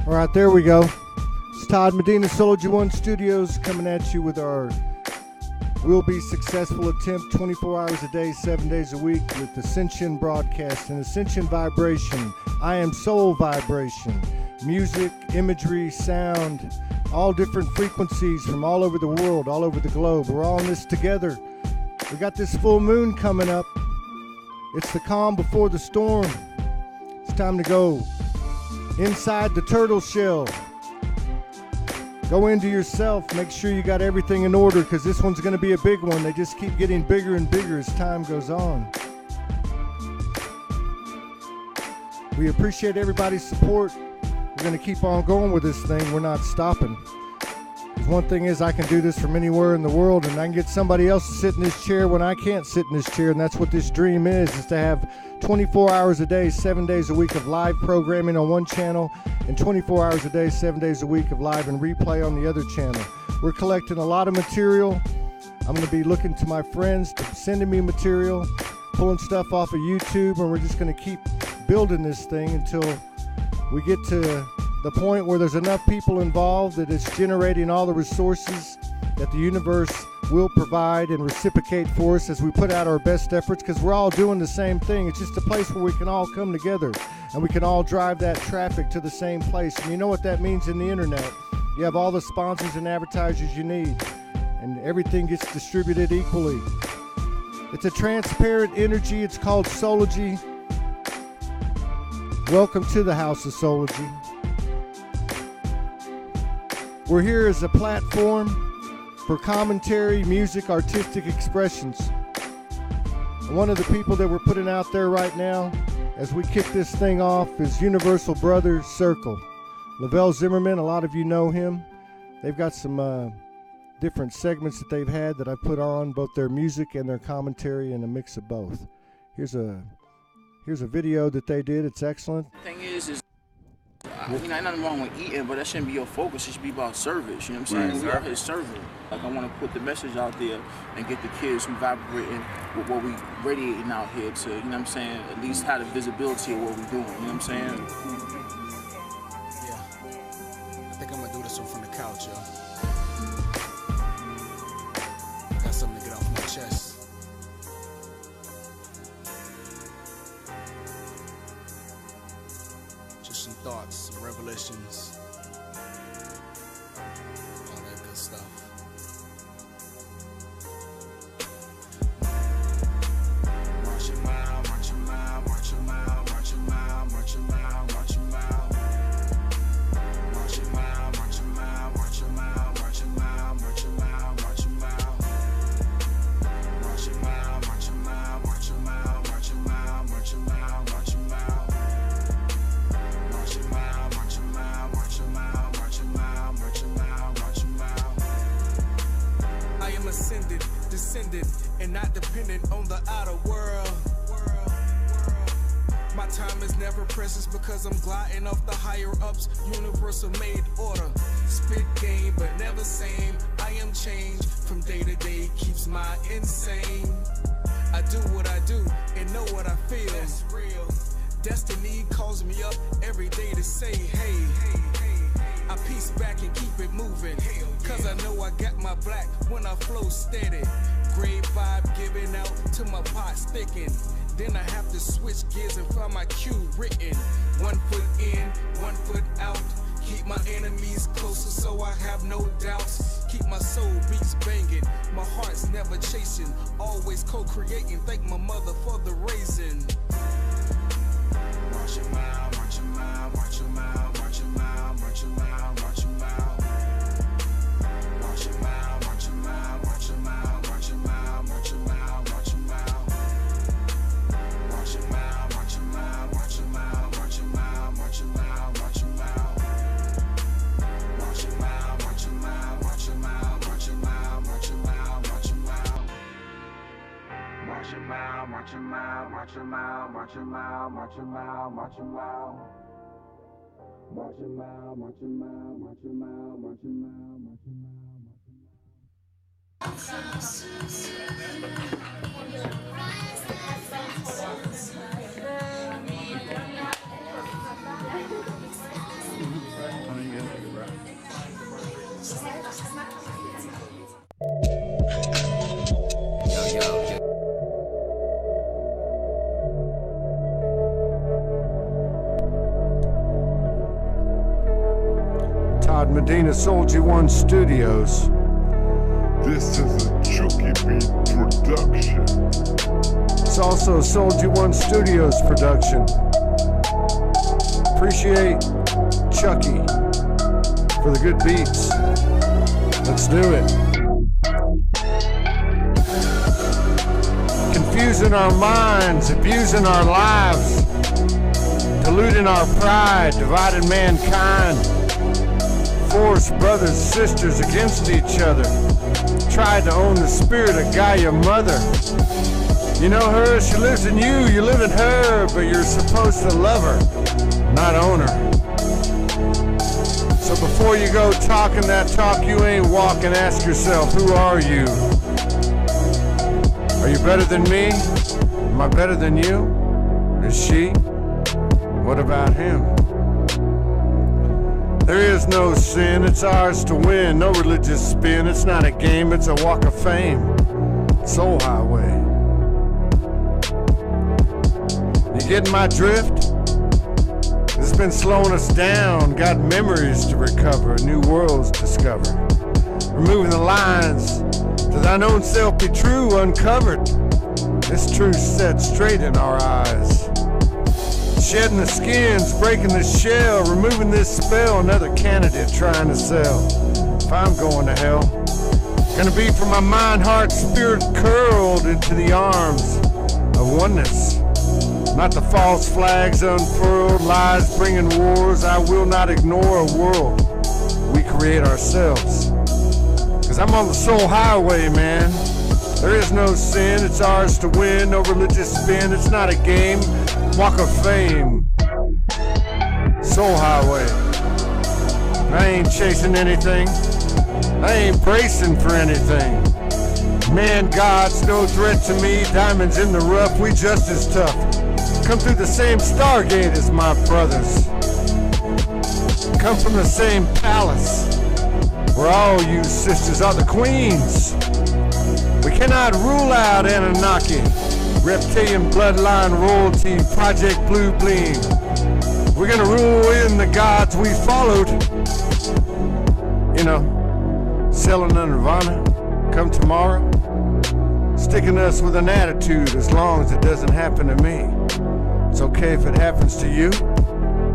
All right, there we go. It's Todd Medina, SoulogyOneStudios, coming at you with our Will Be Successful attempt 24 hours a day, 7 days a week with Ascension Broadcast and Ascension Vibration. I am Soul Vibration. Music, imagery, sound, all different frequencies from all over the world, all over the globe. We're all in this together. We got this full moon coming up. It's the calm before the storm. It's time to go inside the turtle shell. Go into yourself. Make sure you got everything in order, because this one's going to be a big one. They just keep getting bigger and bigger as time goes on. We appreciate everybody's support. We're going to keep on going with this thing. We're not stopping. One thing is, I can do this from anywhere in the world, and I can get somebody else to sit in this chair when I can't sit in this chair, and that's what this dream is to have 24 hours a day, 7 days a week of live programming on one channel, and 24 hours a day, 7 days a week of live and replay on the other channel. We're collecting a lot of material. I'm going to be looking to my friends to sending me material, pulling stuff off of YouTube, and we're just going to keep building this thing until we get to the point where there's enough people involved that it's generating all the resources that the universe will provide and reciprocate for us as we put out our best efforts, because we're all doing the same thing. It's just a place where we can all come together and we can all drive that traffic to the same place. And you know what that means in the internet. You have all the sponsors and advertisers you need, and everything gets distributed equally. It's a transparent energy. It's called Soulogy. Welcome to the House of Soulogy. We're here as a platform for commentary, music, artistic expressions. And one of the people that we're putting out there right now as we kick this thing off is Universal Brothers Circle. Lavelle Zimmerman, a lot of you know him. They've got some different segments that they've had that I put on, both their music and their commentary, and a mix of both. Here's a video that they did. It's excellent. Thing is ain't nothing wrong with eating, but that shouldn't be your focus. It should be about service. You know what I'm saying? We're out here serving. Like, I want to put the message out there and get the kids from vibrating with what we radiating out here to, you know what I'm saying, at least have the visibility of what we're doing. You know what I'm saying? Yeah. I think I'm going to do this one from the couch, yo. Got something to get off my chest. Some thoughts, some revelations, all that good stuff. March a mile, march a mile, march a mile, march a mile, march a mile, march a mile. March a mile, march a mile, march a mile, march a mile, march a mile, march a mile. March a mile, march a mile, march a mile, march a mile, march a mile, march a mile. March a mile, march a mile, march a mile, march a mile, march a mile, march a mile. I am ascended, descended, and not dependent on the outer world. My time is never precious because I'm gliding off the higher ups. Universal made order. Spit game, but never same. I am changed from day to day, keeps my insane. I do what I do and know what I feel. That's real. Destiny calls me up every day to say, hey, I piece back and keep it moving, cause I know I got my black when I flow steady. Great vibe giving out to my pot sticking. Then I have to switch gears and find my cue written. 1 foot in, 1 foot out. Keep my enemies closer so I have no doubts. Keep my soul beats banging, my heart's never chasing. Always co-creating, thank my mother for the raising. March a mile, march a mile, march a mile, march a mile, march a mile, march a mile. March a mile, march a mile, march a mile, march a mile, march a mile, march a mile. March a mile, march a mile, march a mile, march a mile, march a mile, march a mile. March a mile, march a mile, march a mile, march a mile, march a mile, march a mile. March a mile, march a mile, march a mile, march a mile, march a mile, march a mile. March a mile, march a mile, march a mile, march a mile, march a mile, march a mile. Todd Medina, SoulogyOneStudios. This is a Chucky Beat production. It's also a SoulogyOneStudios production. Appreciate Chucky for the good beats. Let's do it. Confusing our minds, abusing our lives, diluting our pride, dividing mankind, forced brothers, sisters against each other, tried to own the spirit of Gaia Mother. You know her, she lives in you, you live in her, but you're supposed to love her, not own her. So before you go talking that talk you ain't walking, ask yourself, who are you? Are you better than me? Am I better than you? Is she? What about him? There is no sin, it's ours to win. No religious spin, it's not a game, it's a walk of fame. Soul Highway. You getting my drift? It's been slowing us down. Got memories to recover, new worlds discovered. Removing the lines to thine own self be true, uncovered. This truth set straight in our eyes. Shedding the skins, breaking the shell, removing this spell, another candidate trying to sell. If I'm going to hell, gonna be for my mind, heart, spirit curled into the arms of oneness. Not the false flags unfurled, lies bringing wars. I will not ignore a world we create ourselves. Cause I'm on the soul highway, man. There is no sin, it's ours to win. No religious spin, it's not a game. Walk of fame. Soul highway. I ain't chasing anything. I ain't bracing for anything. Man, God's no threat to me. Diamonds in the rough, we just as tough. Come through the same Stargate as my brothers. Come from the same palace where all you sisters are the queens. We cannot rule out Anunnaki, reptilian bloodline royalty, Project Blue Beam. We're gonna rule in the gods we followed. You know, selling a nirvana, come tomorrow. Sticking us with an attitude as long as it doesn't happen to me. It's okay if it happens to you?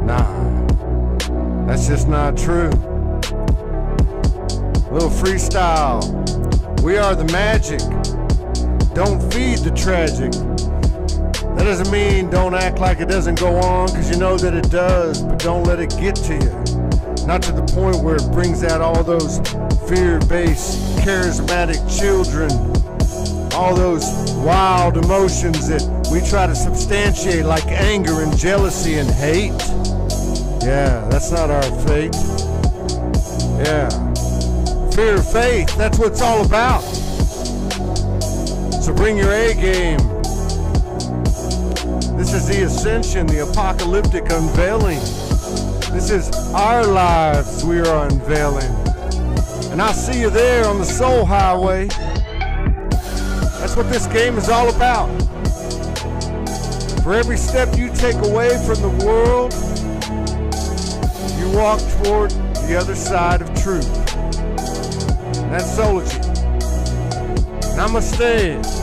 Nah, that's just not true. Little freestyle. We are the magic. Don't feed the tragic. That doesn't mean don't act like it doesn't go on, because you know that it does, but don't let it get to you. Not to the point where it brings out all those fear-based, charismatic children, all those wild emotions that we try to substantiate like anger and jealousy and hate. Yeah, that's not our fate. Yeah. Fear of faith, that's what it's all about. So bring your A game. This is the ascension, the apocalyptic unveiling. This is our lives we are unveiling. And I'll see you there on the soul highway. That's what this game is all about. For every step you take away from the world, you walk toward the other side of truth. That's Soulogy. Namaste.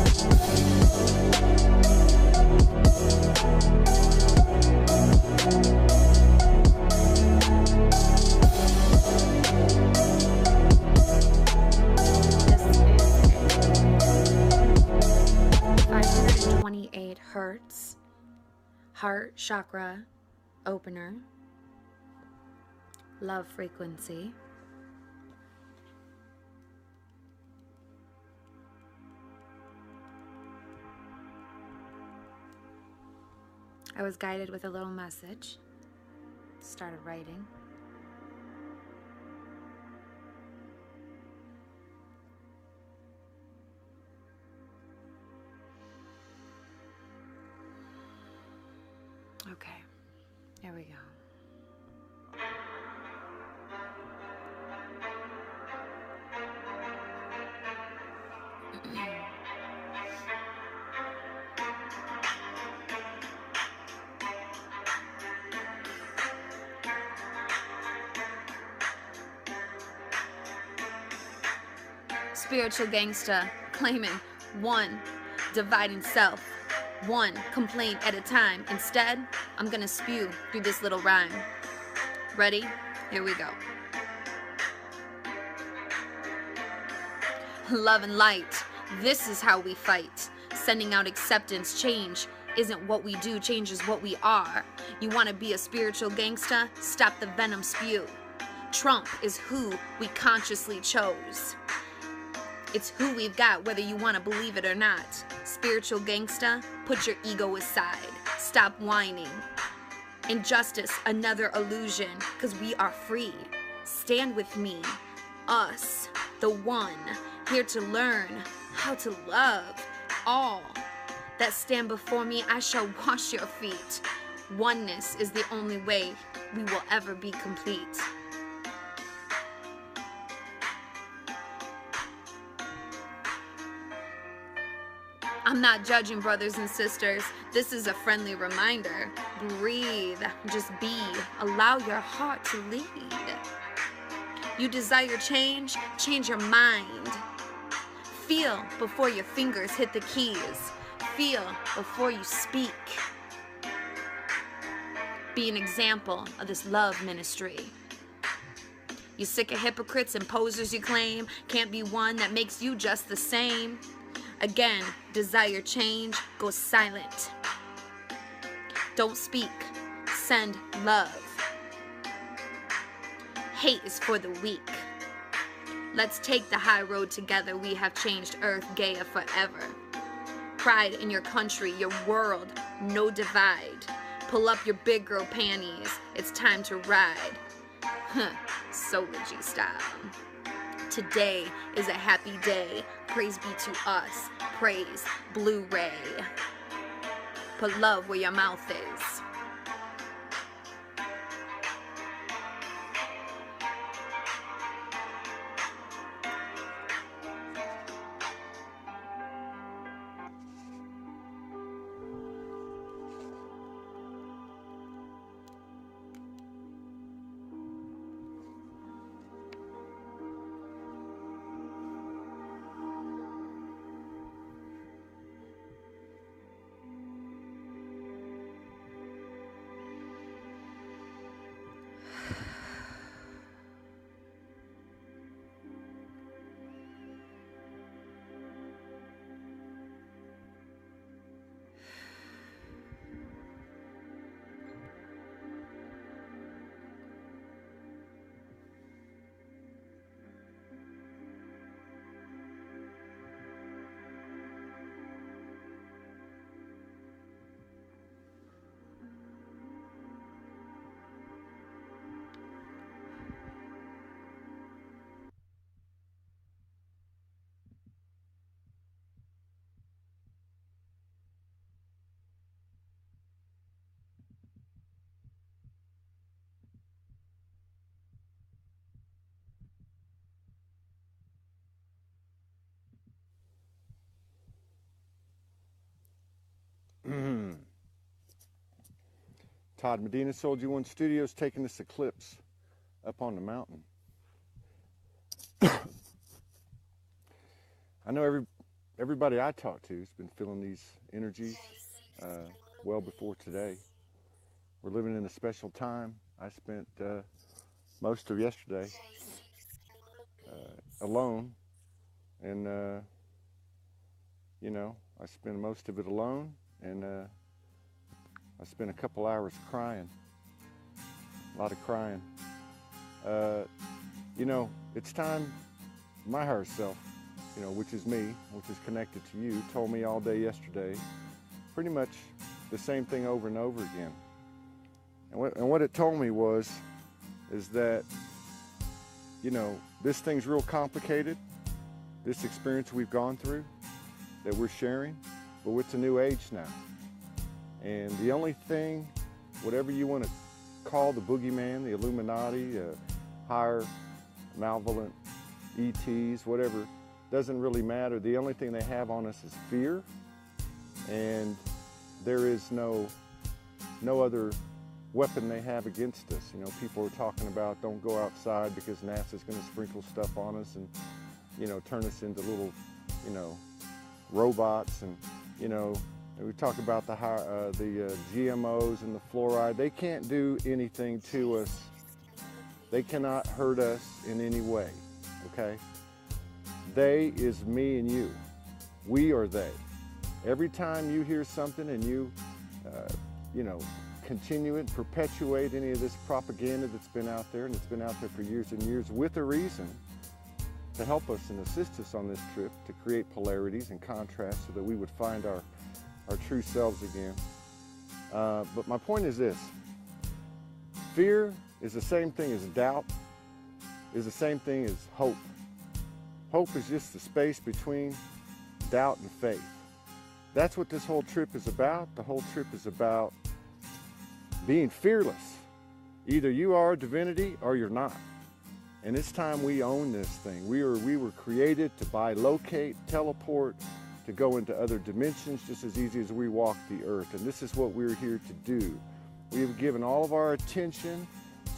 Hertz heart chakra opener, love frequency. I was guided with a little message. Started writing. Okay, here we go. spiritual gangsta, claiming 1, dividing self, 1 complaint at a time. Instead, I'm gonna spew through this little rhyme. Ready? Here we go. Love and light, this is how we fight. Sending out acceptance, change isn't what we do, change is what we are. You wanna be a spiritual gangsta? Stop the venom spew. Trump is who we consciously chose. It's who we've got, whether you wanna believe it or not. Spiritual gangsta, put your ego aside. Stop whining. Injustice, another illusion, 'cause we are free. Stand with me, us, the one, here to learn how to love all that stand before me. I shall wash your feet. Oneness is the only way we will ever be complete. I'm not judging, brothers and sisters. This is a friendly reminder. Breathe, just be. Allow your heart to lead. You desire change? Change your mind. Feel before your fingers hit the keys. Feel before you speak. Be an example of this love ministry. You sick of hypocrites and posers you claim? Can't be one that makes you just the same. Again, desire change, go silent. Don't speak, send love. Hate is for the weak. Let's take the high road together. We have changed Earth, Gaia forever. Pride in your country, your world, no divide. Pull up your big girl panties, it's time to ride. Soulogy style. Today is a happy day. Praise be to us. Praise Blu-ray. Put love where your mouth is. Todd Medina, SoulogyOneStudios, taking this eclipse up on the mountain. I know everybody I talk to has been feeling these energies well before today. We're living in a special time. I spent most of yesterday alone, and you know, I spent most of it alone, and I spent a couple hours crying, a lot of crying. You know, it's time, my higher self, you know, which is me, which is connected to you, told me all day yesterday pretty much the same thing over and over again. And what it told me is that, you know, this thing's real complicated, this experience we've gone through, that we're sharing, but it's a new age now. And the only thing, whatever you want to call the boogeyman, the Illuminati, higher, malevolent ETs, whatever, doesn't really matter. The only thing they have on us is fear, and there is no other weapon they have against us. You know, people are talking about don't go outside because NASA's going to sprinkle stuff on us, and turn us into little, robots. And, we talk about the GMOs and the fluoride. They can't do anything to us. They cannot hurt us in any way, okay? They is me and you. We are they. Every time you hear something and you, continue it, perpetuate any of this propaganda that's been out there, and it's been out there for years and years with a reason to help us and assist us on this trip, to create polarities and contrasts so that we would find our true selves again. But my point is this: fear is the same thing as doubt, is the same thing as hope. Hope is just the space between doubt and faith. That's what this whole trip is about. The whole trip is about being fearless. Either you are a divinity or you're not. And it's time we own this thing. We were created to bilocate, teleport, to go into other dimensions just as easy as we walk the earth. And this is what we're here to do. We have given all of our attention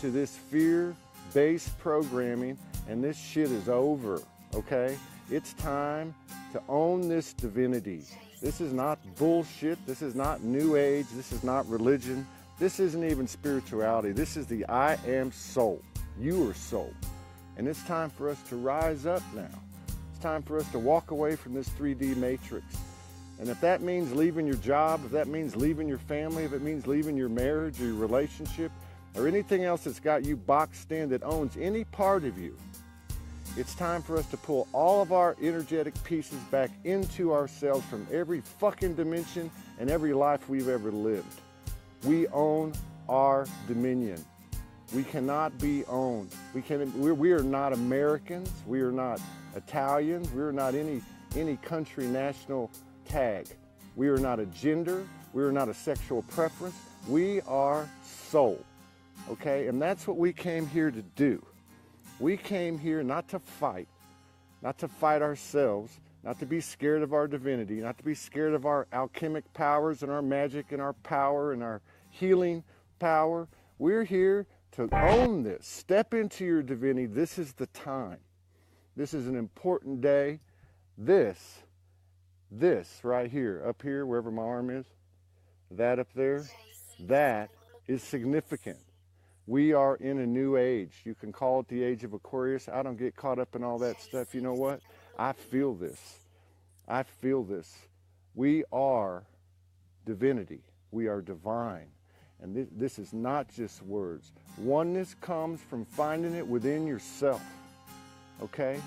to this fear-based programming, and this shit is over, okay? It's time to own this divinity. This is not bullshit. This is not New Age. This is not religion. This isn't even spirituality. This is the I am soul. You are soul. And it's time for us to rise up now. It's time for us to walk away from this 3D matrix. And if that means leaving your job, if that means leaving your family, if it means leaving your marriage or your relationship, or anything else that's got you boxed in that owns any part of you, it's time for us to pull all of our energetic pieces back into ourselves from every fucking dimension and every life we've ever lived. We own our dominion. We cannot be owned. We are not Americans. We are not Italians. We are not any country national tag. We are not a gender. We are not a sexual preference. We are soul, okay? And that's what we came here to do. We came here not to fight ourselves, not to be scared of our divinity, not to be scared of our alchemic powers and our magic and our power and our healing power. We're here to own this. Step into your divinity. This is the time. This is an important day. This right here, up here, wherever my arm is, that up there, that is significant. We are in a new age. You can call it the age of Aquarius. I don't get caught up in all that stuff. You know what? I feel this. I feel this. We are divinity. We are divine. And this is not just words. Oneness comes from finding it within yourself. Okay?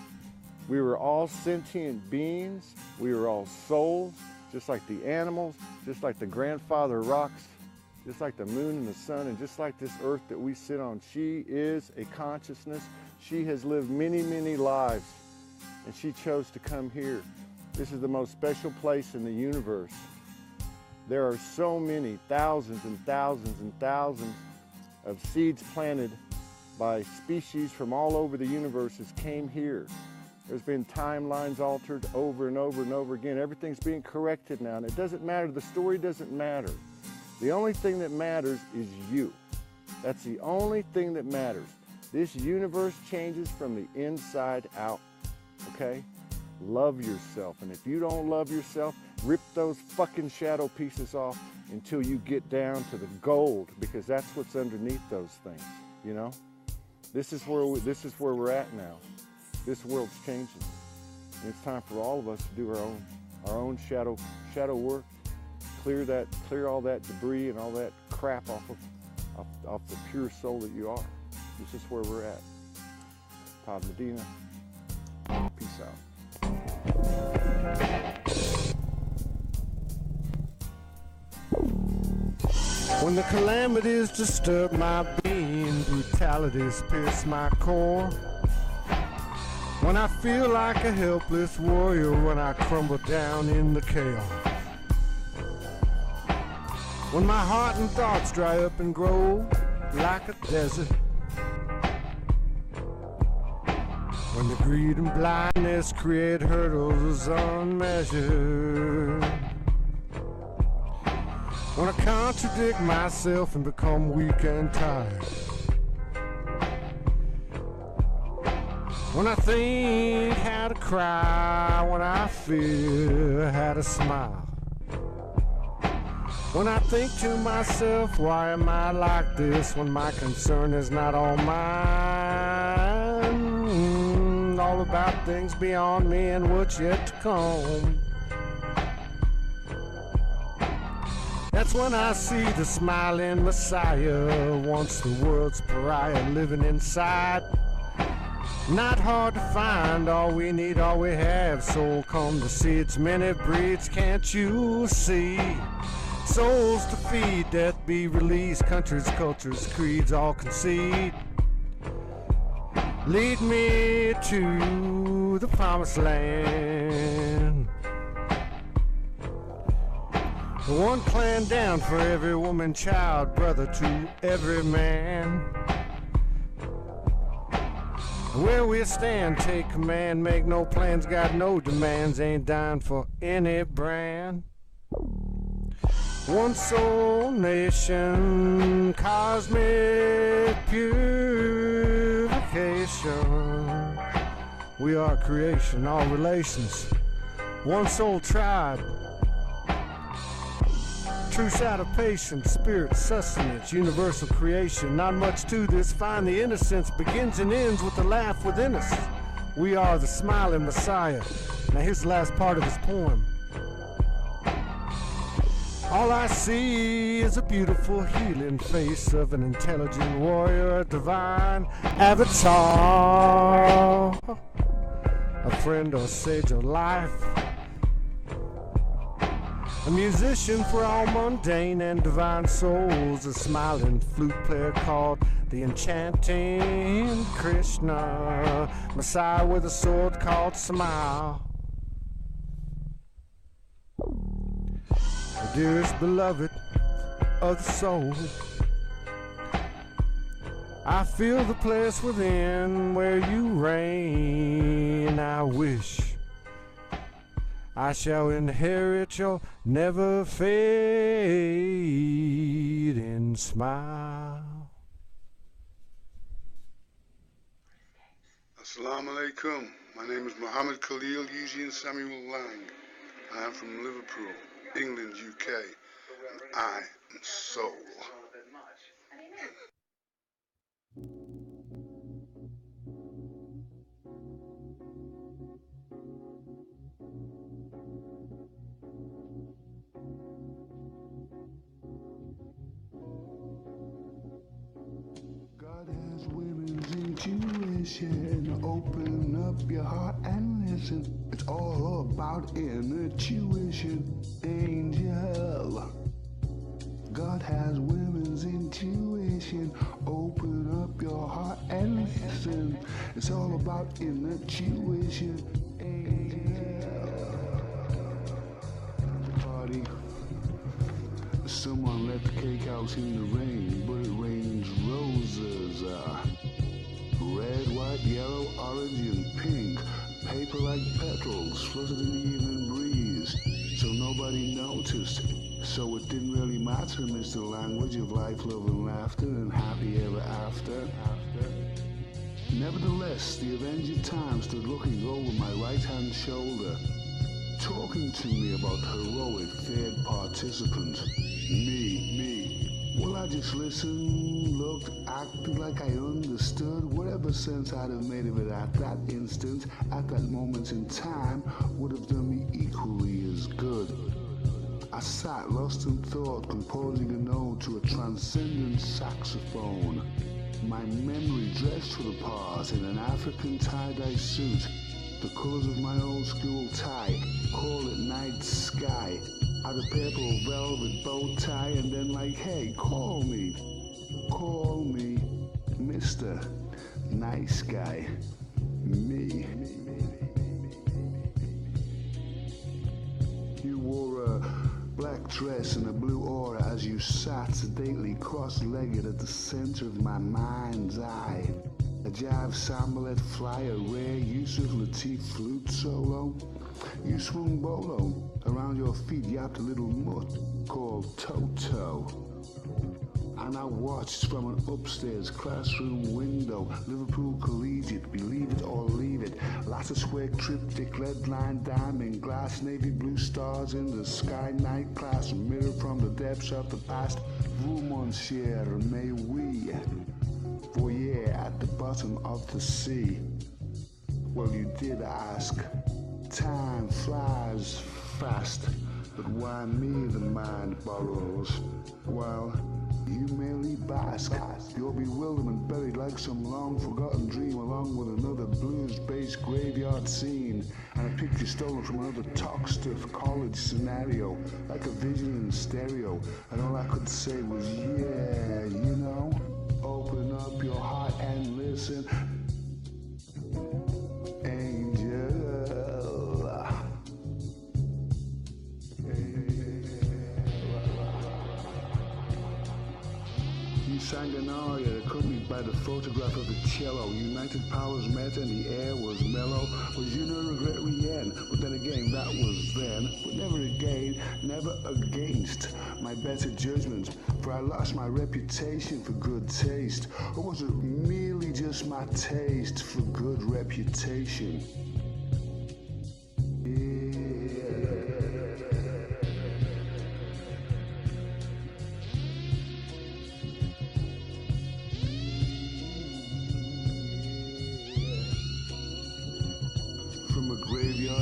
We were all sentient beings. We were all souls, just like the animals, just like the grandfather rocks, just like the moon and the sun, and just like this earth that we sit on. She is a consciousness. She has lived many, many lives, and she chose to come here. This is the most special place in the universe. There are so many thousands and thousands and thousands of seeds planted by species from all over the universe that came here. There's been timelines altered over and over and over again. Everything's being corrected now, and it doesn't matter. The story doesn't matter. The only thing that matters is you. That's the only thing that matters. This universe changes from the inside out, okay? Love yourself. And if you don't love yourself, rip those fucking shadow pieces off until you get down to the gold, because that's what's underneath those things, you know? This is where we're at now. This world's changing. And it's time for all of us to do our own shadow work. Clear all that debris and all that crap off the pure soul that you are. This is where we're at. Todd Medina. Peace out. When the calamities disturb my being, brutalities pierce my core. When I feel like a helpless warrior, when I crumble down in the chaos. When my heart and thoughts dry up and grow like a desert. When the greed and blindness create hurdles unmeasured. When I contradict myself and become weak and tired. When I think how to cry, when I fear how to smile. When I think to myself, why am I like this when my concern is not all mine? All about things beyond me and what's yet to come. That's when I see the smiling Messiah, once the world's pariah living inside. Not hard to find, all we need, all we have. Soul come to see its many breeds, can't you see? Souls to feed, death be released, countries, cultures, creeds all concede. Lead me to the promised land. One clan down for every woman, child, brother to every man. Where we stand, take command, make no plans, got no demands, ain't dying for any brand. One soul nation, cosmic purification. We are creation, all relations. One soul tribe. True side of patience, spirit, sustenance, universal creation. Not much to this, find the innocence begins and ends with the laugh within us. We are the smiling Messiah. Now here's the last part of his poem. All I see is a beautiful healing face of an intelligent warrior, a divine avatar, a friend or sage of life. A musician for all mundane and divine souls, a smiling flute player called the enchanting Krishna, Messiah with a sword called smile. The dearest beloved of the soul, I feel the place within where you reign. I wish I shall inherit your never fading smile. Assalamu alaikum. My name is Muhammad Khalil Eugene Samuel Lang. I am from Liverpool, England, UK, and I am soul. God has women's intuition. Open up your heart and listen. It's all about inner tuition, angel. God has women's intuition. Open up your heart and listen. It's all about inner tuition, angel. Party. Someone let the cake out in the rain, but it rains roses. Red, white, yellow, orange, and pink. Paper like petals floated in the evening breeze. So nobody noticed. So it didn't really matter, Mr. Language of life, love, and laughter, and happy ever after. Nevertheless, the avenged time stood looking over my right-hand shoulder, talking to me about heroic third participant. Me. Well, I just listened, looked, acted like I understood. Whatever sense I'd have made of it at that instant, at that moment in time, would have done me equally as good. I sat lost in thought, composing an ode to a transcendent saxophone. My memory dressed for the part in an African tie-dye suit, the colors of my old school tie, call it night sky. Had a purple velvet bow tie, and then like, hey, call me, Mr. Nice Guy, me. You wore a black dress and a blue aura as you sat sedately cross-legged at the center of my mind's eye. A jive sambalet fly, a rare Yusuf Lateef flute solo. You swung bolo. Around your feet yapped a little mutt called Toto. and I watched from an upstairs classroom window. Liverpool Collegiate, believe it or leave it. Lattice work, triptych, lead line, diamond glass, navy blue stars in the sky, night class, mirror from the depths of the past. Vous, mon cher, mais oui, voyez at the bottom of the sea. Well, you did ask. Time flies fast, but why me the mind borrows? While you merely bask, your bewilderment buried like some long-forgotten dream, along with another blues-based graveyard scene, and a picture stolen from another talk-stuff college scenario, like a vision in stereo, and all I could say was, yeah, you know, open up your heart and listen. Sang an aria accompanied by the photograph of a cello. United powers met and the air was mellow. Was you no regret rien? But then again, that was then. But never again, never against my better judgment. For I lost my reputation for good taste. Or was it merely just my taste for good reputation?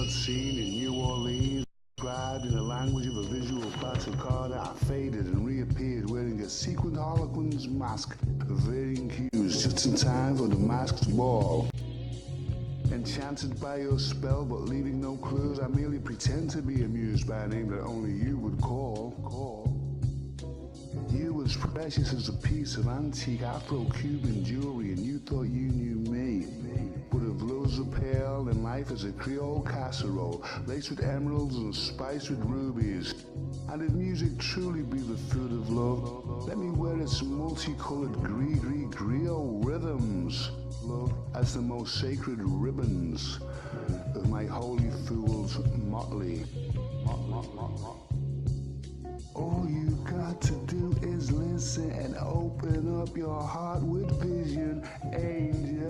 Scene in New Orleans, described in the language of a visual battle-card, I faded and reappeared wearing a sequined harlequin's mask of varying hues, just in time for the masked ball. Enchanted by your spell, but leaving no clues, I merely pretend to be amused by a name that only you would call. You as precious as a piece of antique Afro-Cuban jewelry, and you thought you knew me. But if loves are pale, then life is a Creole casserole, laced with emeralds and spiced with rubies. And if music truly be the food of love, let me wear its multicolored griot rhythms as the most sacred ribbons of my holy fool's motley. All you got to do is listen and open up your heart with vision, angel.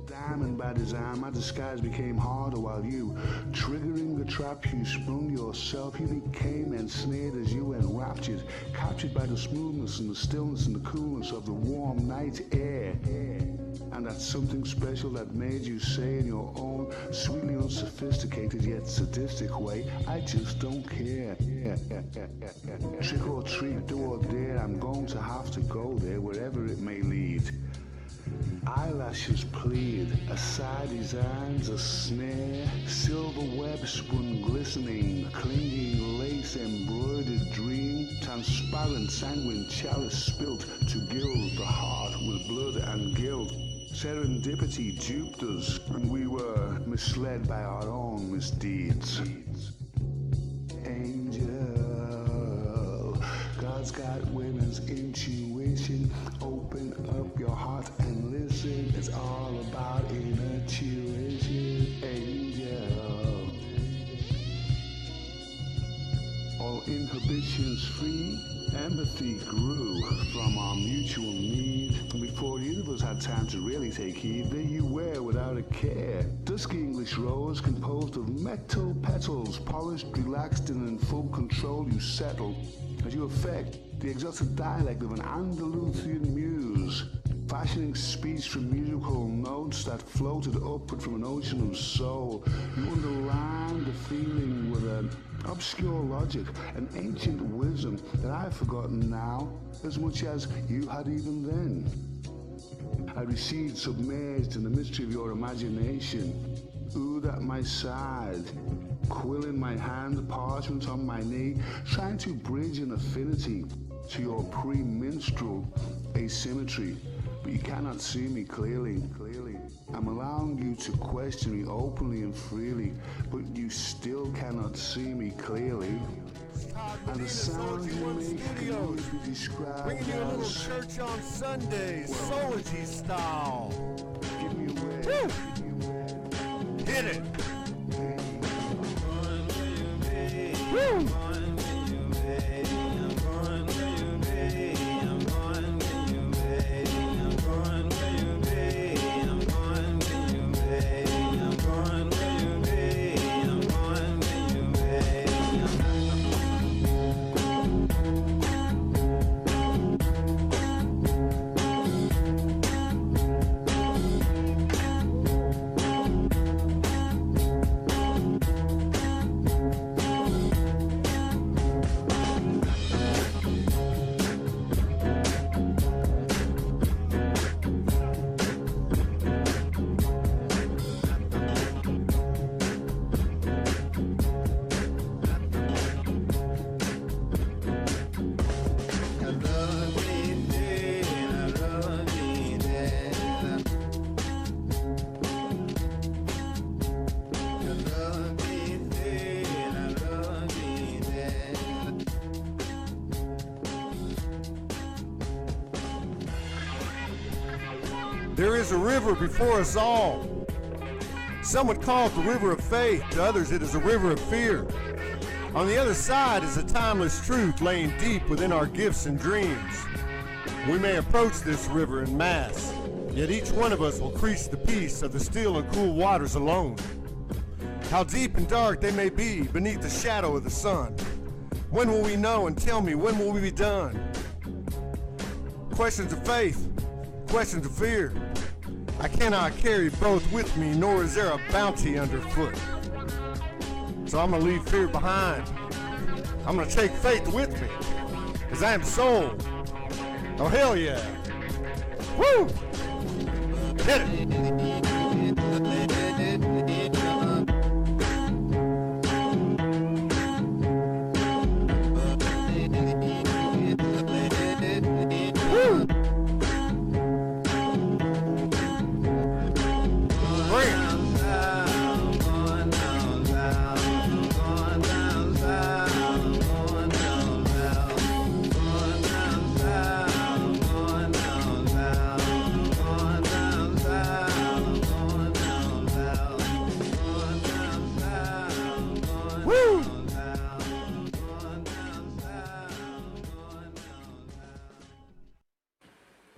Diamond by design, my disguise became harder while you, triggering the trap you sprung yourself, you became ensnared as you enraptured, captured by the smoothness and the stillness and the coolness of the warm night air. And that's something special that made you say in your own sweetly unsophisticated yet sadistic way, I just don't care. Trick or treat, do or dare, I'm going to have to go there wherever it may lead. Eyelashes plead, a side designs a snare, silver web spun glistening, clinging lace embroidered dream, transparent sanguine chalice spilt to gild the heart with blood and guilt. Serendipity duped us, and we were misled by our own misdeeds. Angel, God's got women's intuition. Open up your heart and listen. It's all about intuition. Angel, all inhibitions free. Empathy grew from our mutual need, and before either of us had time to really take heed, there you were without a care. Dusky English rose composed of metal petals, polished, relaxed, and in full control you settled, as you affect the exotic dialect of an Andalusian muse, fashioning speech from musical notes that floated upward from an ocean of soul. You underlined the feeling with an obscure logic, an ancient wisdom that I've forgotten now as much as you had even then. I recede submerged in the mystery of your imagination, ood at my side, quill in my hand, parchment on my knee, trying to bridge an affinity to your pre-minstrel asymmetry. But you cannot see me clearly. I'm allowing you to question me openly and freely, but you still cannot see me clearly. And the sound you make can only be described Bringing you a little as church on Sundays, Soulogy style. give me away. Woo! Hit it. Woo! There is a river before us all. Some would call it the river of faith, to others it is a river of fear. On the other side is a timeless truth laying deep within our gifts and dreams. We may approach this river in mass, yet each one of us will crease the peace of the still and cool waters alone. How deep and dark they may be beneath the shadow of the sun. When will we know, and tell me, when will we be done? Questions of faith, questions of fear. I cannot carry both with me, nor is there a bounty underfoot. So I'm gonna leave fear behind. I'm gonna take faith with me, cause I am soul. Oh hell yeah. Woo! Hit it!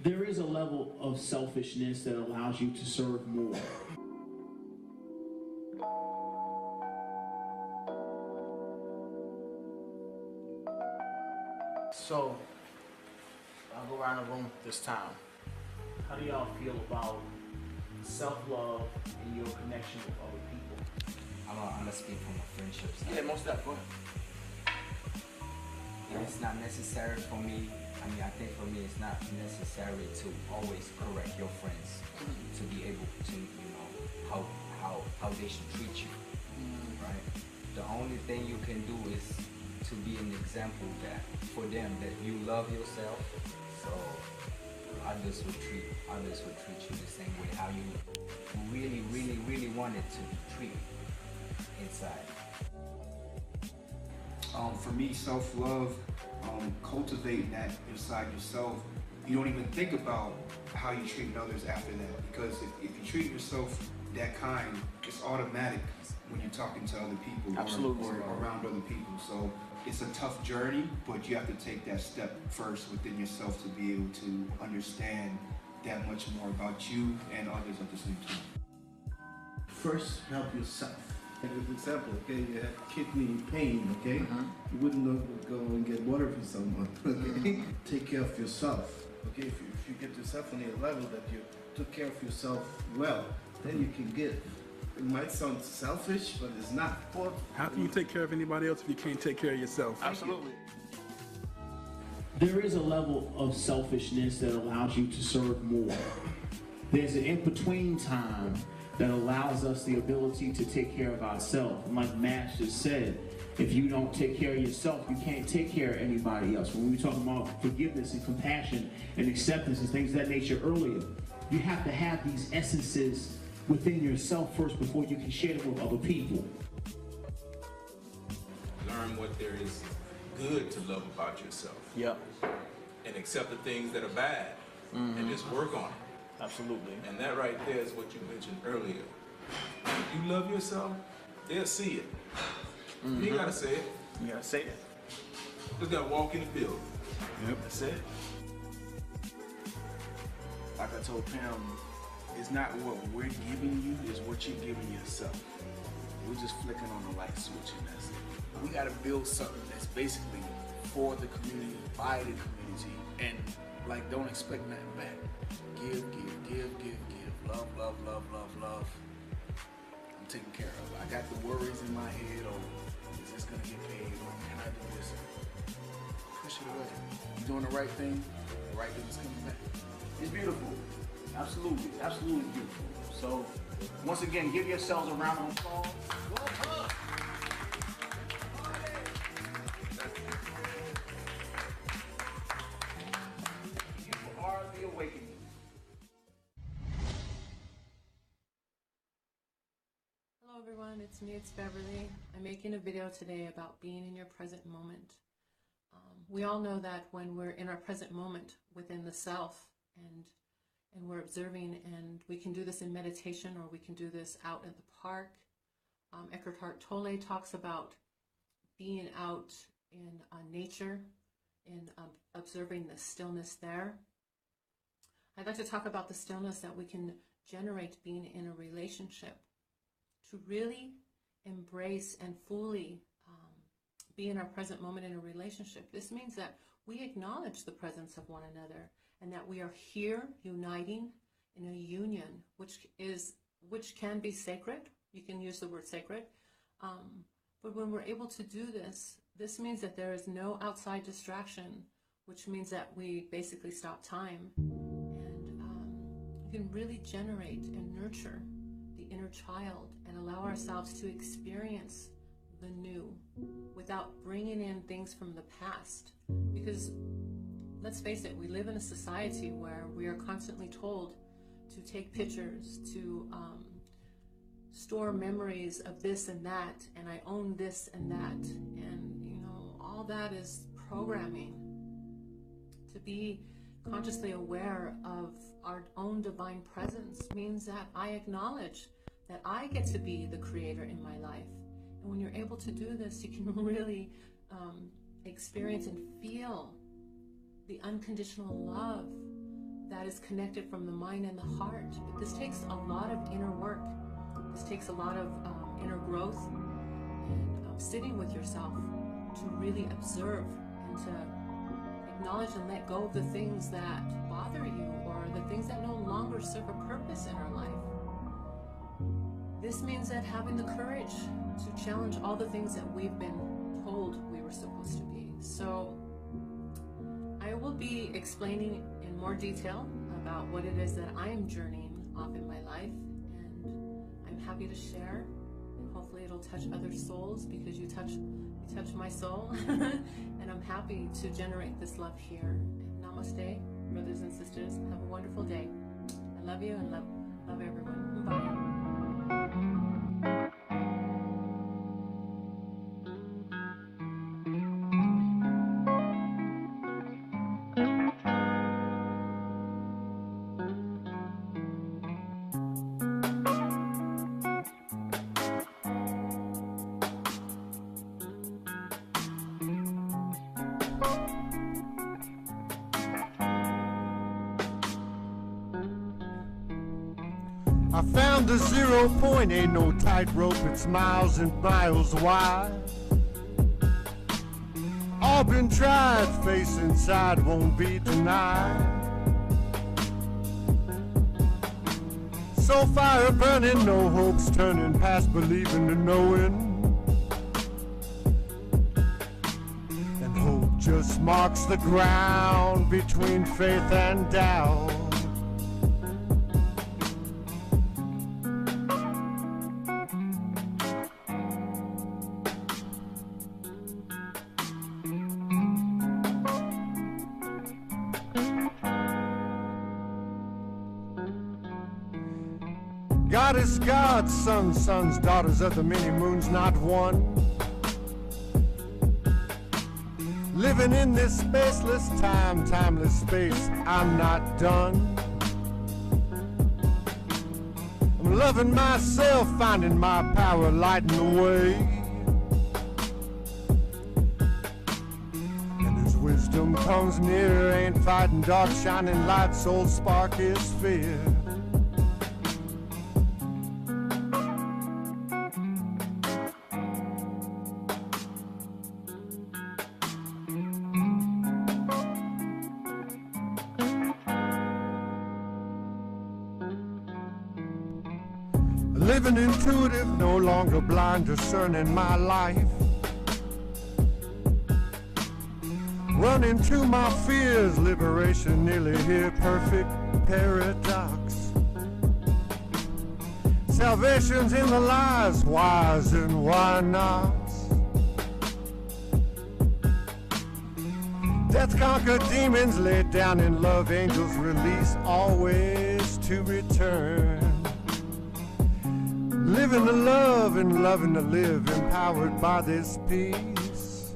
There is a level of selfishness that allows you to serve more. So, I'll go around the room this time. How do y'all feel about self-love and your connection with other people? I'm gonna speak from a friendship side. Yeah, most of that, go ahead. It's not necessary for me. I think for me it's not necessary to always correct your friends to be able to, how they should treat you, right? The only thing you can do is to be an example that for them that you love yourself, so others would treat you the same way how you really wanted to be treated inside. For me, self-love, cultivate that inside yourself. You don't even think about how you treat others after that, because if you treat yourself that kind, it's automatic when you're talking to other people or around other people. So it's a tough journey, but you have to take that step first within yourself to be able to understand that much more about you and others at the same time. First, help yourself. Like an example, okay, you have kidney pain, okay? You wouldn't go and get water for someone, okay? Take care of yourself, okay? If you get yourself on a level that you took care of yourself well, then you can give. It might sound selfish, but it's not. How can you take care of anybody else if you can't take care of yourself? Absolutely. There is a level of selfishness that allows you to serve more. There's an in-between time that allows us the ability to take care of ourselves. And like Matt just said, if you don't take care of yourself, you can't take care of anybody else. When we talk about forgiveness and compassion and acceptance and things of that nature earlier, you have to have these essences within yourself first before you can share them with other people. Learn what there is good to love about yourself. Yep. And accept the things that are bad and just work on it. Absolutely. And that right there is what you mentioned earlier. If you love yourself, they'll see it. You ain't gotta say it. You gotta say it. Just gotta walk in the building. Yep. That's it. Like I told Pam, it's not what we're giving you, it's what you're giving yourself. We're just flicking on the light switch and that's it. We gotta build something that's basically for the community, by the community, and like don't expect nothing back. Give. Love. I'm taken care of. I got the worries in my head, is this gonna get paid, or can I do this? Push it away. You're doing the right thing is coming back. It's beautiful. Absolutely beautiful. So, once again, give yourselves a round of applause. You are the awakening. Hello everyone, it's me, it's Beverly. I'm making a video today about being in your present moment. We all know that when we're in our present moment within the self and and we're observing, and we can do this in meditation, or we can do this out in the park. Eckhart Tolle talks about being out in nature and observing the stillness there. I'd like to talk about the stillness that we can generate being in a relationship, to really embrace and fully be in our present moment in a relationship. This means that we acknowledge the presence of one another, and that we are here uniting in a union, which can be sacred. You can use the word sacred. But when we're able to do this, this means that there is no outside distraction, which means that we basically stop time, and we can really generate and nurture the inner child and allow ourselves to experience the new without bringing in things from the past. Because let's face it, we live in a society where we are constantly told to take pictures, to store memories of this and that, and I own this and that, and you know, all that is programming. To be consciously aware of our own divine presence means that I acknowledge that I get to be the creator in my life. And when you're able to do this, you can really experience and feel the unconditional love that is connected from the mind and the heart. But this takes a lot of inner work. This takes a lot of inner growth and sitting with yourself to really observe and to acknowledge and let go of the things that bother you, or the things that no longer serve a purpose in our life. This means that having the courage to challenge all the things that we've been told we were supposed to be. So I will be explaining in more detail about what it is that I am journeying off in my life, and I'm happy to share, and hopefully it'll touch other souls, because you touch my soul. And I'm happy to generate this love here. Namaste, brothers and sisters. Have a wonderful day. I love you and love everyone. Bye. I found the 0 point, ain't no tightrope, it's miles and miles wide. All been tried, face inside won't be denied. So fire burning, no hopes turning, past believing to knowing. And hope just marks the ground between faith and doubt. God is God, sons, daughters of the many moons, not one. Living in this spaceless time, timeless space, I'm not done. I'm loving myself, finding my power, lighting the way. And as wisdom comes near, ain't fighting dark, shining light, soul spark is fear. Living intuitive, no longer blind, discerning my life. Running to my fears, liberation nearly here, perfect paradox. Salvation's in the lies, whys and why nots. Death conquered demons, laid down in love, angels release, always to return. Living to love and loving to live, empowered by this peace.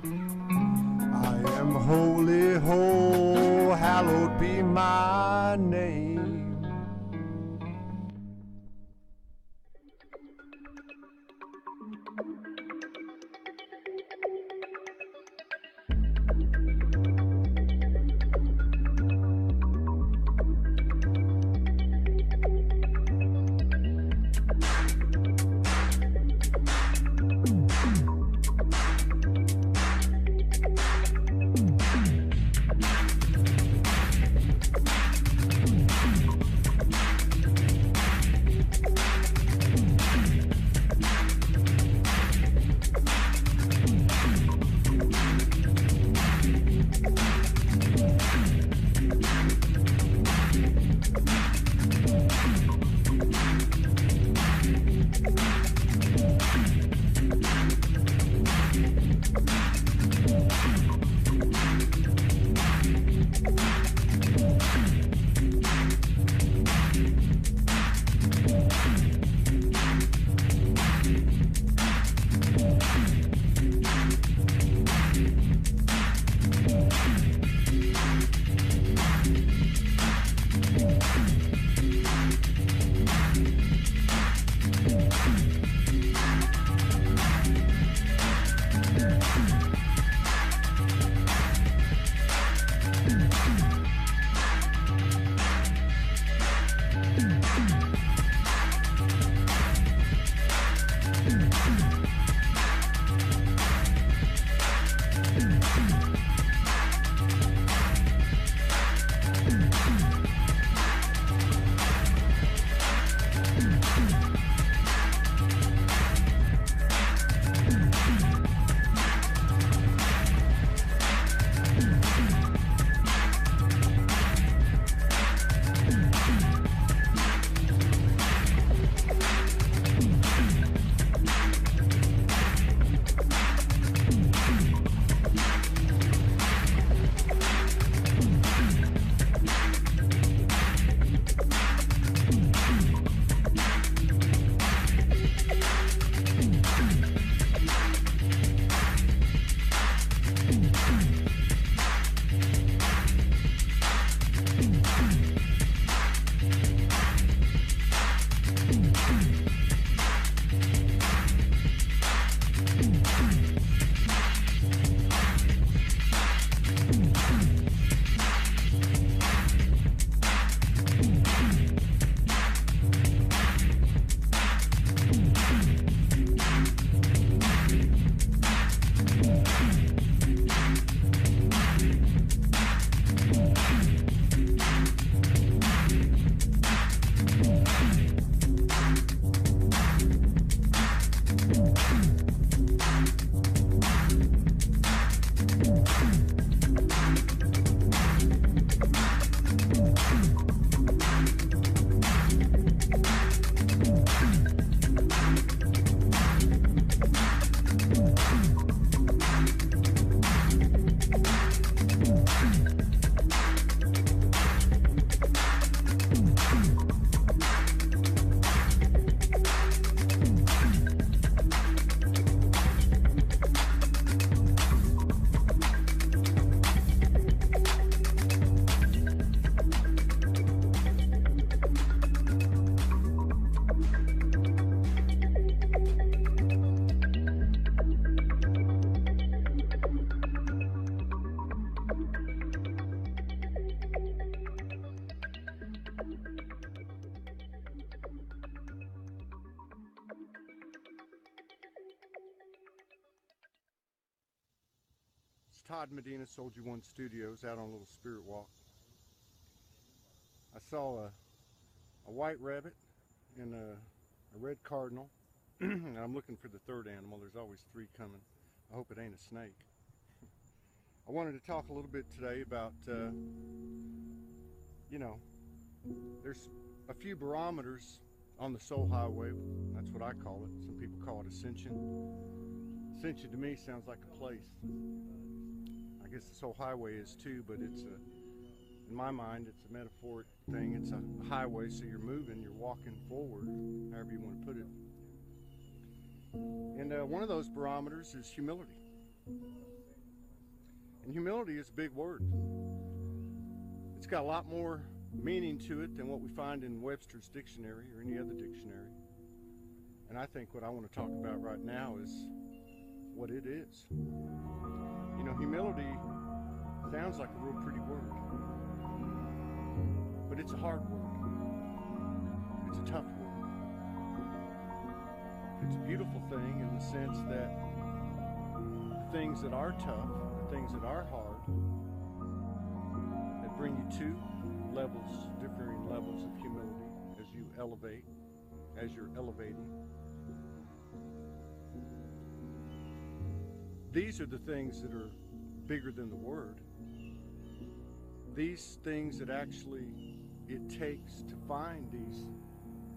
I am wholly whole, hallowed be my name. Todd Medina, SoulogyOneStudios, out on a little spirit walk. I saw a white rabbit and a red cardinal, and I'm looking for the third animal. There's always three coming. I hope it ain't a snake. I wanted to talk a little bit today about, you know, there's a few barometers on the soul highway. That's what I call it. Some people call it ascension. Ascension to me sounds like a place. I guess the soul highway is too, but it's in my mind, it's a metaphoric thing. It's a highway, so you're moving, you're walking forward, however you want to put it. And one of those barometers is humility. And humility is a big word. It's got a lot more meaning to it than what we find in Webster's dictionary or any other dictionary. And I think what I want to talk about right now is what it is. You know, humility sounds like a real pretty word, but it's a hard word. It's a tough word. It's a beautiful thing in the sense that the things that are tough, the things that are hard, that bring you to levels, differing levels of humility as you elevate, as you're elevating. These are the things that are bigger than the word. These things that actually it takes to find these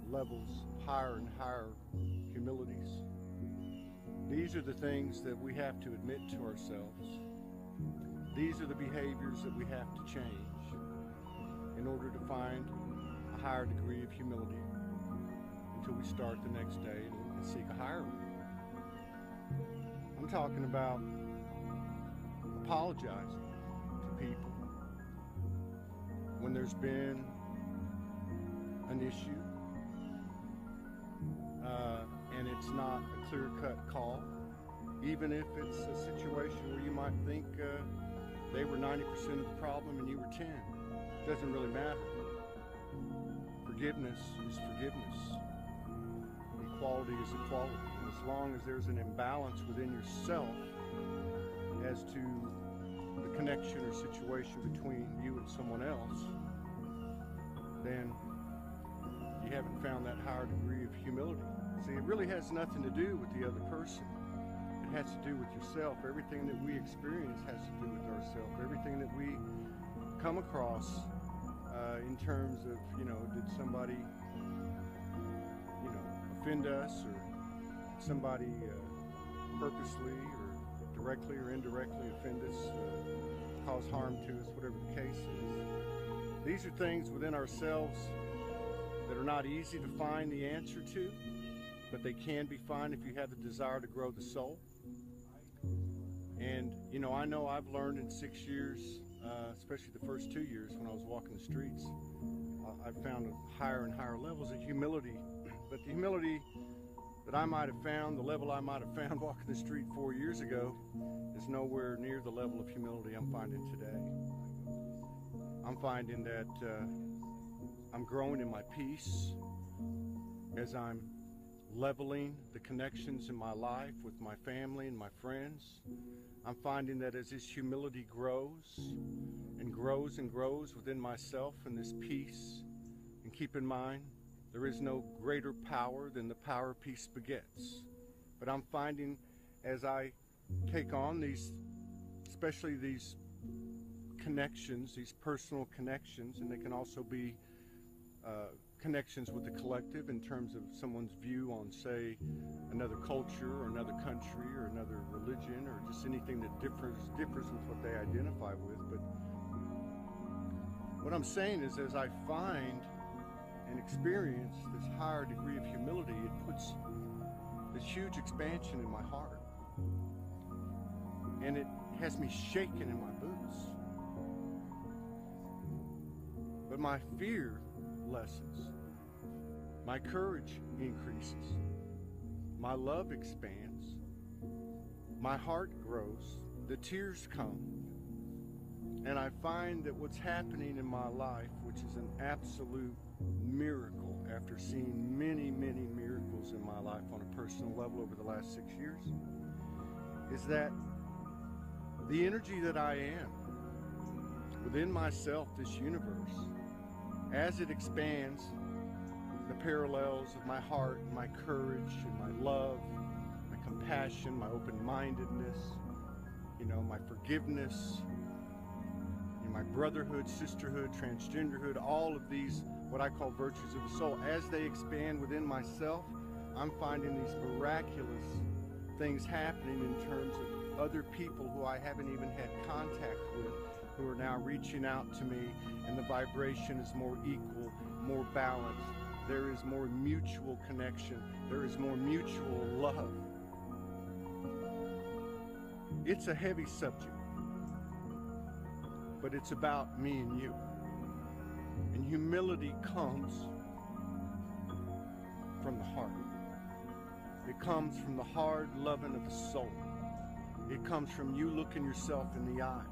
levels, higher and higher humilities. These are the things that we have to admit to ourselves. These are the behaviors that we have to change in order to find a higher degree of humility until we start the next day and we can seek a higher one. I'm talking about apologizing to people when there's been an issue and it's not a clear-cut call, even if it's a situation where you might think they were 90% of the problem and you were 10. It doesn't really matter. Forgiveness is forgiveness. Equality is equality. And as long as there's an imbalance within yourself as to the connection or situation between you and someone else, then you haven't found that higher degree of humility. See, it really has nothing to do with the other person. It has to do with yourself. Everything that we experience has to do with ourselves. Everything that we come across in terms of, you know, did somebody, you know, offend us, or did somebody purposely or directly or indirectly offend us, cause harm to us, whatever the case is. These are things within ourselves that are not easy to find the answer to, but they can be found if you have the desire to grow the soul. And, you know I've learned in 6 years, especially the first 2 years when I was walking the streets, I've found higher and higher levels of humility. But the humility that I might have found, the level I might have found walking the street 4 years ago, is nowhere near the level of humility I'm finding today. I'm finding that I'm growing in my peace as I'm leveling the connections in my life with my family and my friends. I'm finding that as this humility grows and grows and grows within myself and this peace, and keep in mind, there is no greater power than the power peace begets. But I'm finding as I take on these, especially these connections, these personal connections, and they can also be connections with the collective in terms of someone's view on, say, another culture or another country or another religion, or just anything that differs with what they identify with. But what I'm saying is, as I find and experience this higher degree of humility, it puts this huge expansion in my heart, and it has me shaking in my boots. But my fear lessens, my courage increases, my love expands, my heart grows, the tears come, and I find that what's happening in my life, which is an absolute miracle after seeing many, many miracles in my life on a personal level over the last 6 years, is that the energy that I am within myself, this universe, as it expands, the parallels of my heart, my courage, and my love, my compassion, my open-mindedness, my forgiveness, my brotherhood, sisterhood, transgenderhood, all of these, what I call virtues of the soul, as they expand within myself, I'm finding these miraculous things happening in terms of other people who I haven't even had contact with, who are now reaching out to me, and the vibration is more equal, more balanced. There is more mutual connection. There is more mutual love. It's a heavy subject, but it's about me and you. And humility comes from the heart. It comes from the hard loving of the soul. It comes from you looking yourself in the eye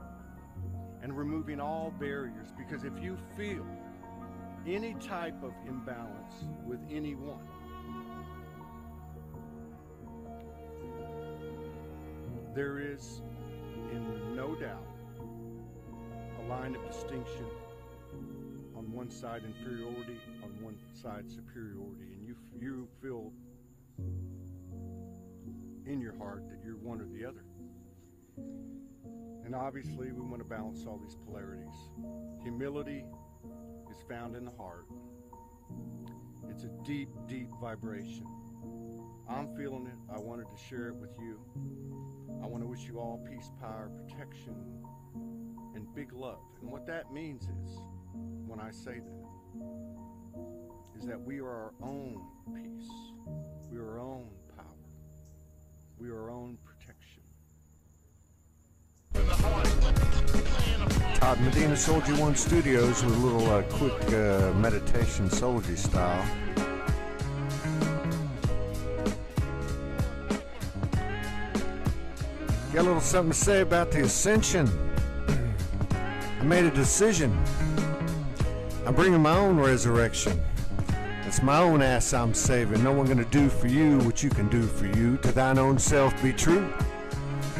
and removing all barriers, because if you feel any type of imbalance with anyone, there is, in no doubt, a line of distinction. On one side inferiority, on one side superiority, and you feel in your heart that you're one or the other. And obviously we want to balance all these polarities. Humility is found in the heart. It's a deep, deep vibration. I'm feeling it. I wanted to share it with you. I want to wish you all peace, power, protection, and big love. And what that means is, when I say that, is that we are our own peace. We are our own power. We are our own protection. Todd Medina, SoulogyOneStudios, with a little quick meditation, Soulogy style. Got a little something to say about the ascension. I made a decision. I'm bringing my own resurrection. It's my own ass I'm saving. No one gonna do for you what you can do for you. To thine own self be true.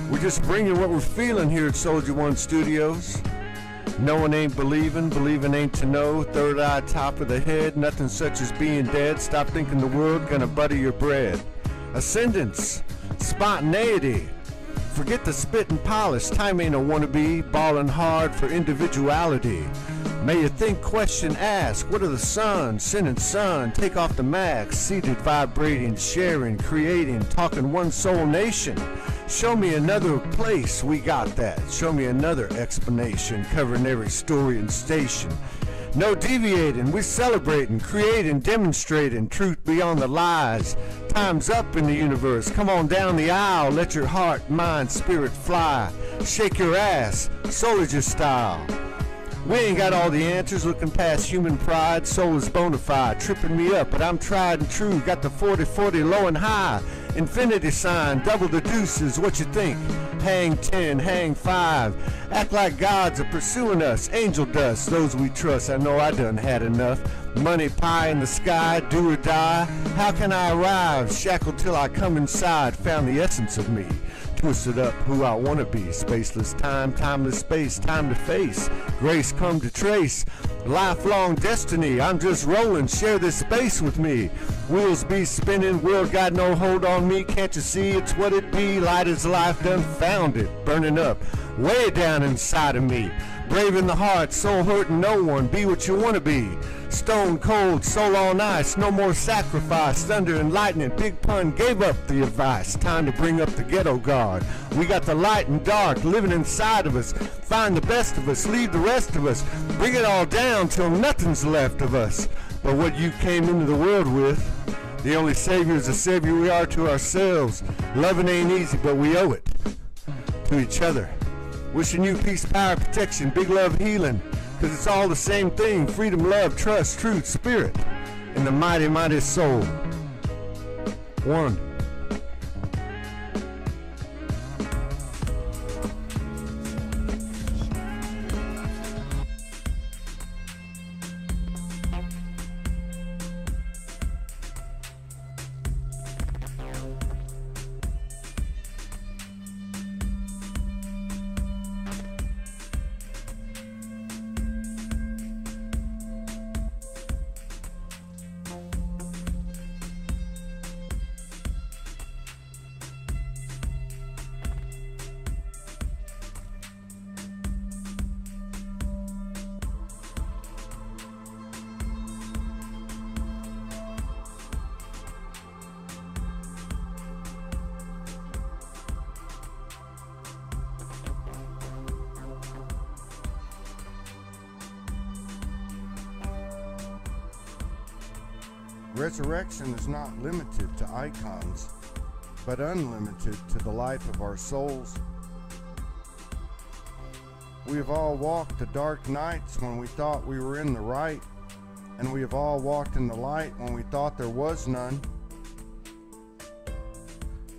We're just bringing what we're feeling here at SoulogyOneStudios. No one ain't believing, believing ain't to know. Third eye, top of the head, nothing such as being dead. Stop thinking the world gonna butter your bread. Ascendance, spontaneity. Forget the spit and polish. Time ain't a wannabe. Balling hard for individuality. May you think, question, ask. What are the sun, sin and sun? Take off the mask. Seated, vibrating, sharing, creating, talking one soul nation. Show me another place, we got that. Show me another explanation, covering every story and station. No deviating, we celebrating, creating, demonstrating truth beyond the lies. Time's up in the universe. Come on down the aisle. Let your heart, mind, spirit fly. Shake your ass, Soulogist style. We ain't got all the answers, looking past human pride. Soul is bona fide, tripping me up, but I'm tried and true. Got the 40-40 low and high. Infinity sign, double the deuces, what you think? Hang 10, hang 5. Act like gods are pursuing us. Angel dust, those we trust. I know I done had enough. Money pie in the sky, do or die. How can I arrive? Shackled till I come inside. Found the essence of me. Twisted up who I wanna be. Spaceless time, timeless space, time to face. Grace come to trace. Lifelong destiny, I'm just rolling. Share this space with me. Wheels be spinning, world got no hold on me. Can't you see it's what it be? Light as life done found it. Burning up, way down inside of me. Brave in the heart, soul hurting no one. Be what you wanna be. Stone cold, soul on ice, no more sacrifice. Thunder and lightning, big pun gave up the advice. Time to bring up the ghetto guard. We got the light and dark living inside of us. Find the best of us, leave the rest of us. Bring it all down till nothing's left of us but what you came into the world with. The only savior is the savior we are to ourselves. Loving ain't easy, but we owe it to each other. Wishing you peace, power, protection, big love, healing. Cause it's all the same thing. Freedom, love, trust, truth, spirit, and the mighty, mighty soul. One. Resurrection is not limited to icons, but unlimited to the life of our souls. We have all walked the dark nights when we thought we were in the right, and we have all walked in the light when we thought there was none.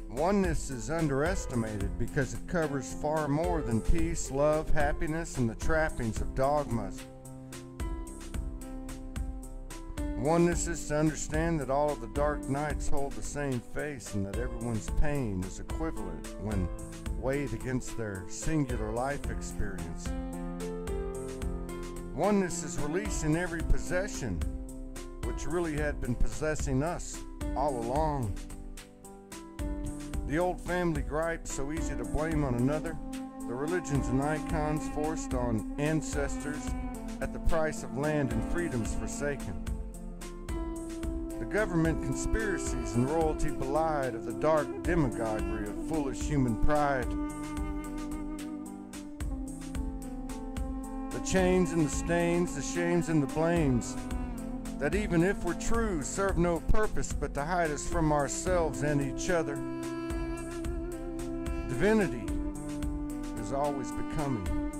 Oneness is underestimated because it covers far more than peace, love, happiness, and the trappings of dogmas. Oneness is to understand that all of the dark nights hold the same face and that everyone's pain is equivalent when weighed against their singular life experience. Oneness is releasing every possession which really had been possessing us all along. The old family gripes so easy to blame on another, the religions and icons forced on ancestors at the price of land and freedoms forsaken. The government conspiracies and royalty belied of the dark demagoguery of foolish human pride. The chains and the stains, the shames and the blames, that even if we're true, serve no purpose but to hide us from ourselves and each other. Divinity is always becoming,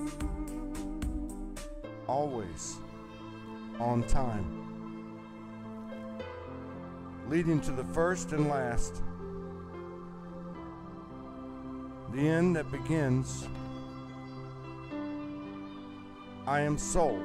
always on time, leading to the first and last, the end that begins. I am soul.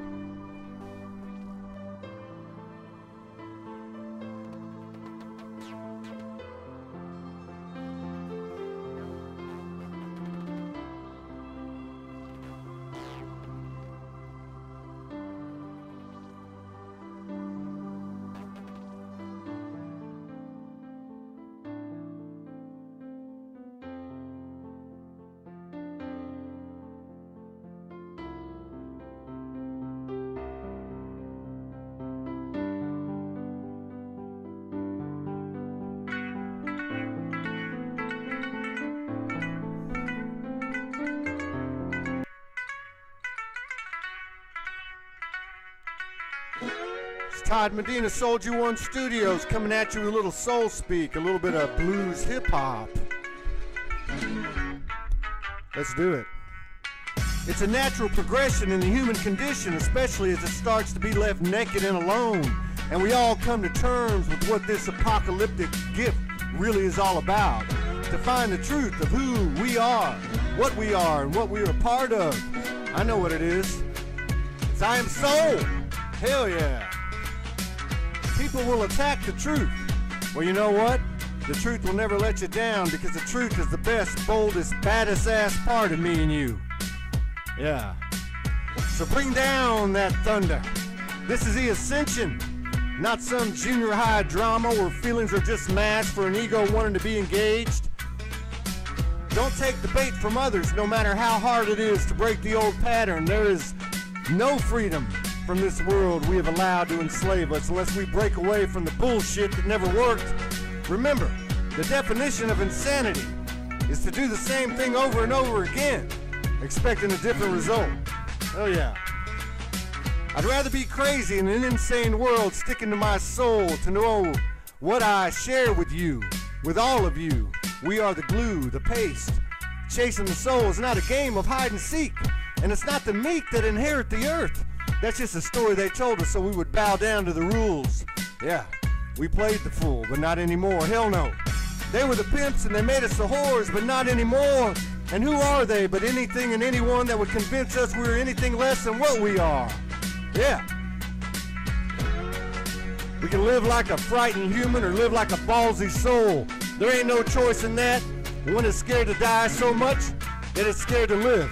Todd Medina, SoulogyOneStudios, coming at you with a little soul speak, a little bit of blues hip hop. Let's do it. It's a natural progression in the human condition, especially as it starts to be left naked and alone. And we all come to terms with what this apocalyptic gift really is all about. To find the truth of who we are, and what we are a part of. I know what it is. It's I am soul. Hell yeah. People will attack the truth. Well, you know what? The truth will never let you down because the truth is the best, boldest, baddest ass part of me and you. Yeah. So bring down that thunder. This is the ascension, not some junior high drama where feelings are just masked for an ego wanting to be engaged. Don't take the bait from others, no matter how hard it is to break the old pattern. There is no freedom from this world we have allowed to enslave us unless we break away from the bullshit that never worked. Remember, the definition of insanity is to do the same thing over and over again, expecting a different result. Oh yeah. I'd rather be crazy in an insane world sticking to my soul to know what I share with you, with all of you. We are the glue, the paste. Chasing the soul is not a game of hide and seek, and it's not the meek that inherit the earth. That's just a story they told us so we would bow down to the rules. Yeah, we played the fool, but not anymore. Hell no. They were the pimps and they made us the whores, but not anymore. And who are they but anything and anyone that would convince us we're anything less than what we are? Yeah. We can live like a frightened human or live like a ballsy soul. There ain't no choice in that. One is scared to die so much that it's scared to live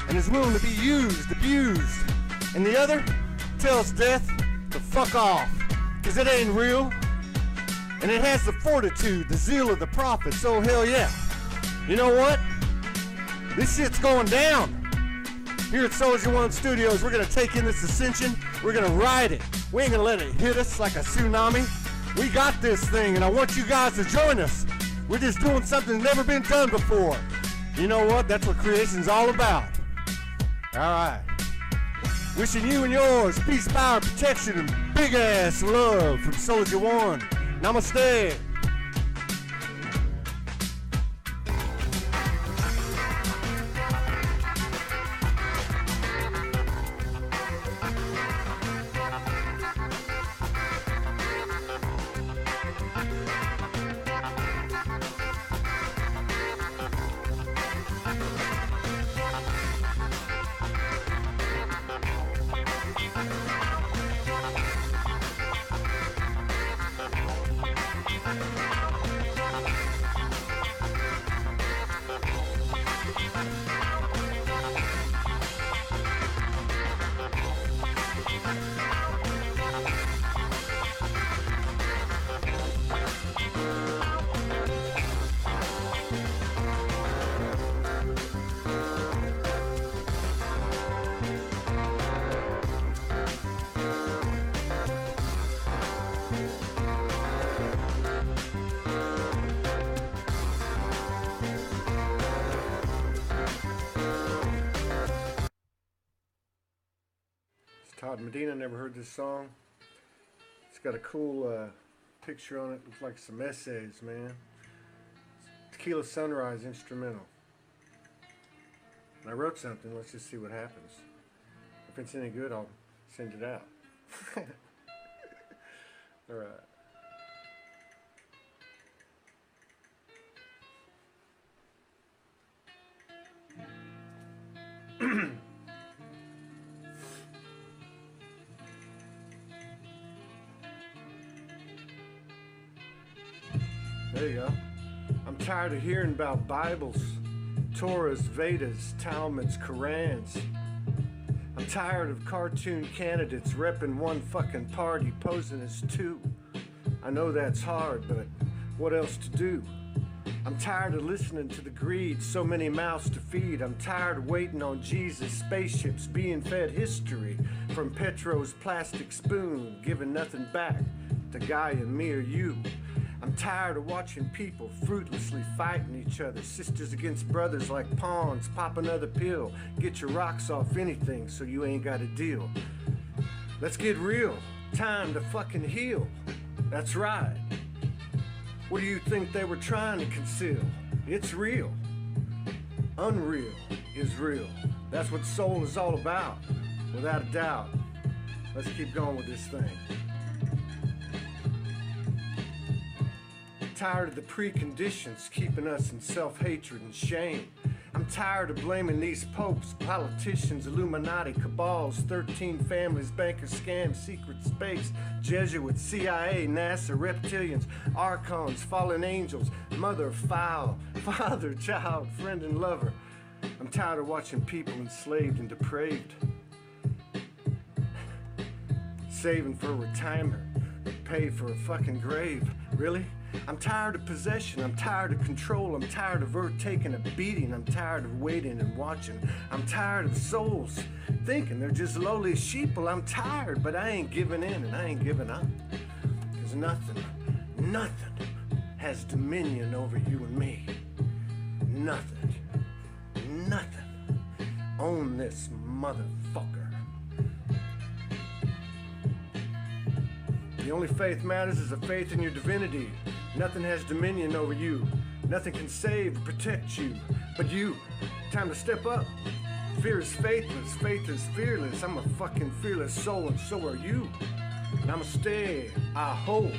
and is willing to be used, abused. And the other tells death to fuck off, because it ain't real. And it has the fortitude, the zeal of the prophet, so hell yeah. You know what? This shit's going down. Here at SoulogyOneStudios, we're going to take in this ascension. We're going to ride it. We ain't going to let it hit us like a tsunami. We got this thing, and I want you guys to join us. We're just doing something that's never been done before. You know what? That's what creation's all about. All right. Wishing you and yours peace, power, protection, and big ass love from Soulja One. Namaste. Todd Medina. Never heard this song. It's got a cool picture on it. Looks like some essays, man. Tequila Sunrise instrumental. And I wrote something. Let's just see what happens. If it's any good, I'll send it out. All right. There you go. I'm tired of hearing about Bibles, Torahs, Vedas, Talmuds, Korans. I'm tired of cartoon candidates repping one fucking party, posing as two. I know that's hard, but what else to do? I'm tired of listening to the greed, so many mouths to feed. I'm tired of waiting on Jesus' spaceships, being fed history from Petro's plastic spoon, giving nothing back to Gaia, me, or you. I'm tired of watching people fruitlessly fighting each other, sisters against brothers like pawns. Pop another pill, get your rocks off anything so you ain't got a deal. Let's get real, time to fucking heal. That's right. What do you think they were trying to conceal? It's real. Unreal is real. That's what soul is all about, without a doubt. Let's keep going with this thing. Tired of the preconditions keeping us in self-hatred and shame. I'm tired of blaming these popes, politicians, Illuminati, cabals, 13 families, bankers, scams, secret space, Jesuits, CIA, NASA, reptilians, archons, fallen angels, mother, foul, father, child, friend, and lover. I'm tired of watching people enslaved and depraved, saving for retirement, pay for a fucking grave. Really? I'm tired of possession, I'm tired of control, I'm tired of earth taking a beating, I'm tired of waiting and watching, I'm tired of souls thinking they're just lowly sheeple. I'm tired, but I ain't giving in and I ain't giving up. Cause nothing has dominion over you and me. Nothing. Own this motherfucker. The only faith matters is a faith in your divinity. Nothing has dominion over you. Nothing can save or protect you. But you, time to step up. Fear is faithless, faith is fearless. I'm a fucking fearless soul and so are you. Namaste, I hope.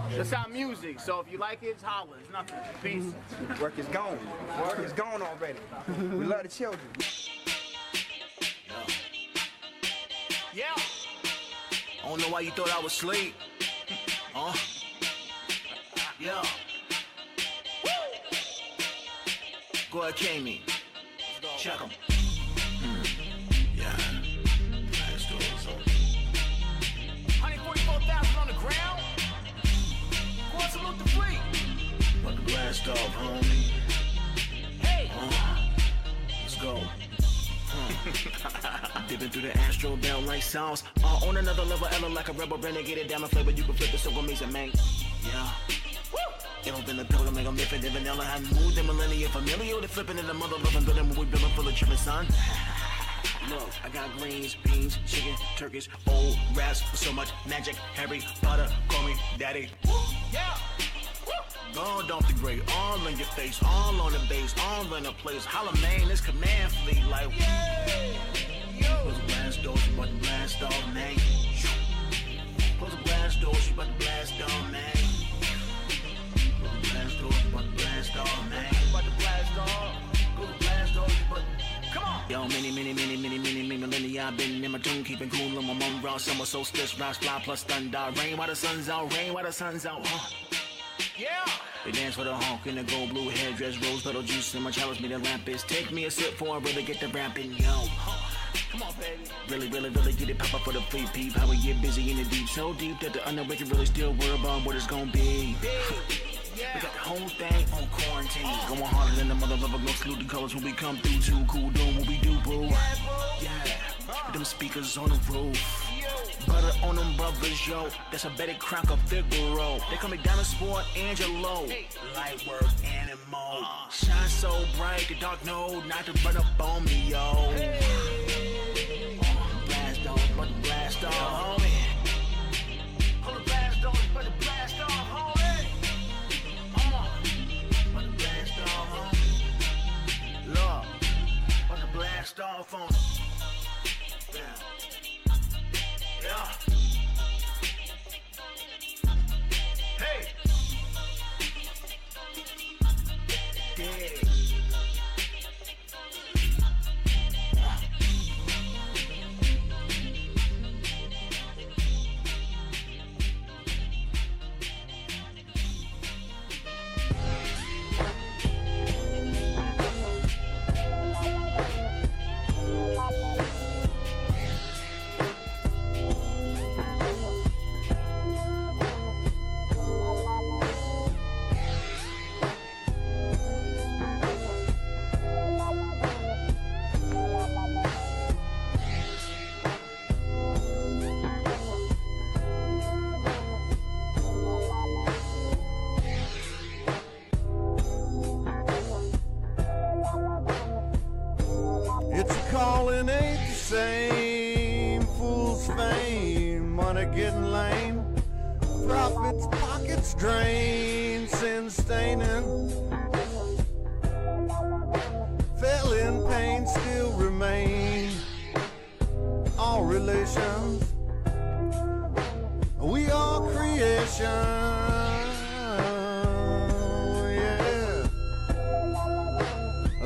That's our music, so if you like it, it's holler. It's nothing. Peace. Work is gone. Work is gone already. We love the children. Yeah. I don't know why you thought I was asleep. Huh? Yeah. Go ahead, Kami. Check them. Yeah. Let's do it. 144,000 on the ground. Go on, salute the fleet. Put the blast off, homie. Hey. Let's go. Dipping through the astral bell like sauce. On another level, Ella like a rebel renegade. Diamond flavor, you can flip it, so amazing, man. Yeah. It'll been the pill to make them live in vanilla. I moved the millennium familiar with the flipping in the mother loving building when we building full of tripping, son. Look, I got greens, beans, chicken, turkeys, old raps with so much magic. Harry Potter, call me daddy. Yeah. God off the grade, all in your face, all on the base, all in the place. Holla, man, this command fleet like. Close the blast doors, you about to blast off, man. Close the blast doors, you about to blast off, man. Close the blast doors, you about to blast off, man. You about to blast off. Close the blast doors, you about to. Come on. Yo, many millennia I've been in my tune, keeping cool on my mom raw. Summer solstice, rocks fly plus thunder. Rain while the sun's out, rain while the sun's out, huh? Yeah. They dance for the honk in the gold blue hairdress, rose petal juice, and my chalice me the lamp is. Take me a sip for I really get the rapping, yo. Come on, baby. Really get it pop up for the free peep. How we get busy in the deep, so deep that the underrated really still worry about what it's gonna be. Yeah. We got the whole thing on quarantine. Going harder than the mother lover, go salute the colors when we come through. Too cool, doing what we do, boo. Yeah. With them speakers on the roof. Butter on them brothers, yo. That's a Betty Crocker Figaro. They call me Diamond Sport Angelo. Light work animal. Shine so bright, the dark know not to run up on me, yo. blast off on. Yeah. Yeah. Hey. Yeah. It's a calling ain't the same. Fool's fame, money getting lame. Profits, pockets drained, sin staining. Fell in pain still remain. All relations, we are creation.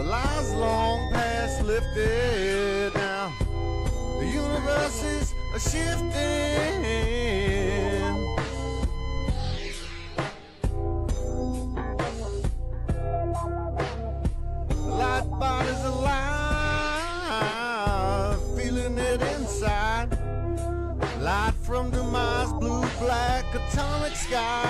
Lies long past lifted now. The universe is a shifting. The light body's alive, feeling it inside. Light from demise, blue, black, atomic sky.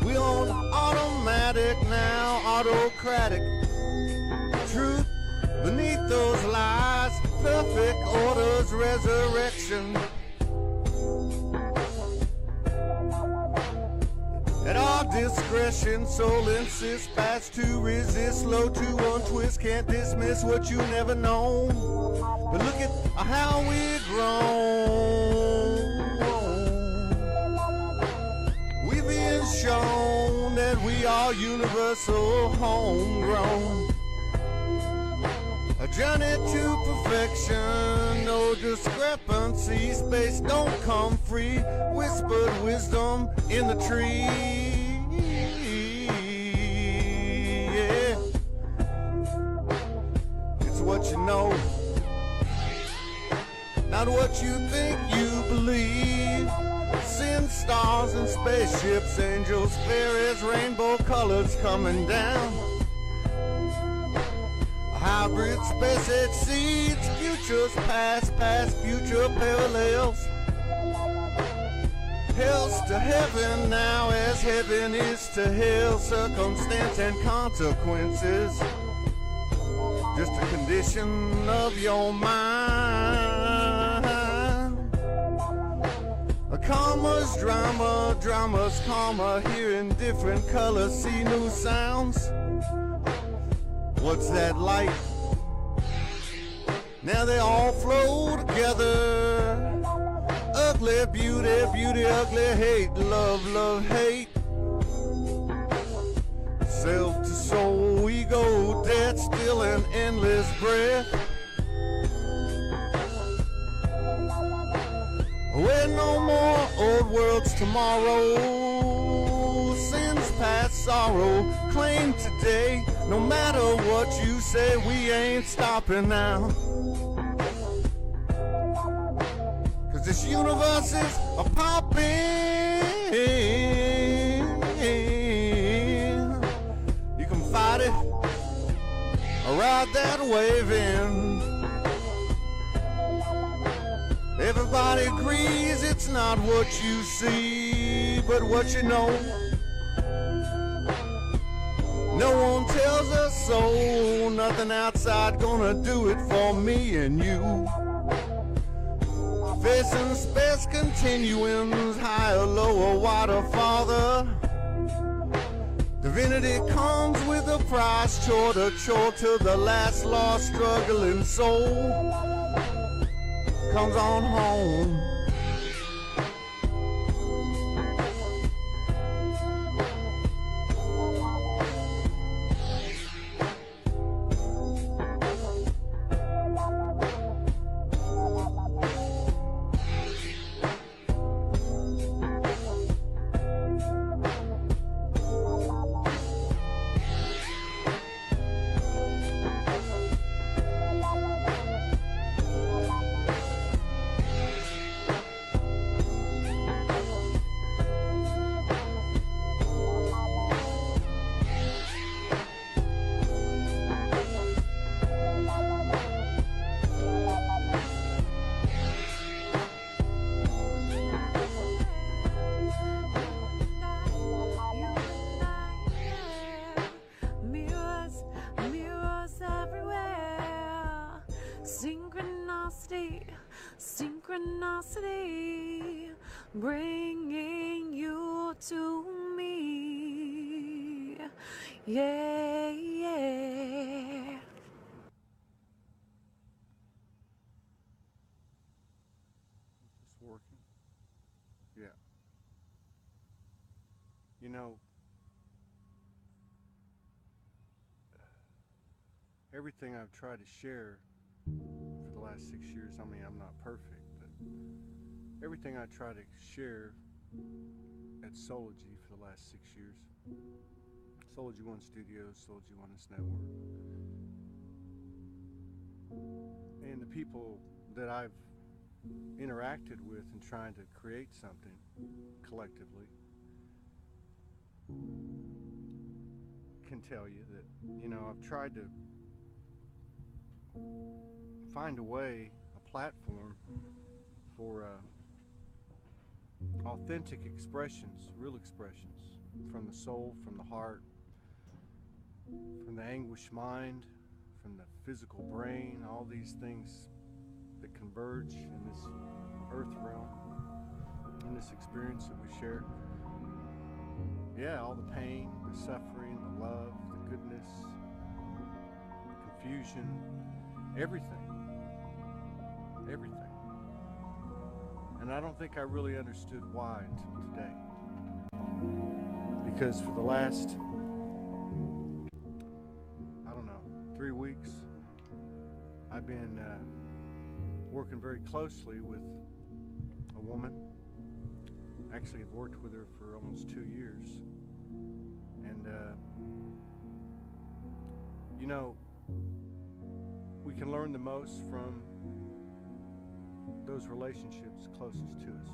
We on automatic now, autocratic. Truth beneath those lies, perfect orders, resurrection. At our discretion, soul insists, fast to resist, slow to untwist, can't dismiss what you never known. But look at how we've grown. We've been shown that we are universal, homegrown. A journey to perfection, no discrepancy. Space don't come free. Whispered wisdom in the tree. Yeah. It's what you know, not what you think you believe. Sin, stars and spaceships, angels, fairies, rainbow colors coming down. Hybrid space age seeds, futures past, past future parallels. Hell's to heaven now as heaven is to hell. Circumstance and consequences, just a condition of your mind. A comma's drama, drama's karma. Hearing different colors, see new sounds. What's that light? Now they all flow together. Ugly beauty, beauty, ugly hate. Love, love, hate. Self to soul, ego, death, still an endless breath. Where no more old worlds tomorrow. Sins past sorrow, claim today. No matter what you say, we ain't stopping now. Cause this universe is a popping. You can fight it or ride that wave in. Everybody agrees it's not what you see, but what you know. No one tells us so, nothing outside gonna do it for me and you. Facing space continuums, higher, lower, wider, farther. Divinity comes with a price, chore to the last lost struggling soul. Comes on home. curiosity, bringing you to me. Yeah, yeah. It's working. Yeah. You know, everything I've tried to share for the last 6 years, I mean, I'm not perfect, but everything I try to share at Soulogy for the last 6 years, SoulogyOneStudios, SoulogyOne Network, and the people that I've interacted with in trying to create something collectively can tell you that, you know, I've tried to find a way, a platform for authentic expressions, real expressions from the soul, from the heart, from the anguished mind, from the physical brain, all these things that converge in this earth realm, in this experience that we share. Yeah, all the pain, the suffering, the love, the goodness, confusion, everything. Everything. And I don't think I really understood why until today. Because for the last, I don't know, 3 weeks, I've been working very closely with a woman. Actually, I've worked with her for almost 2 years. And, you know, we can learn the most from those relationships closest to us.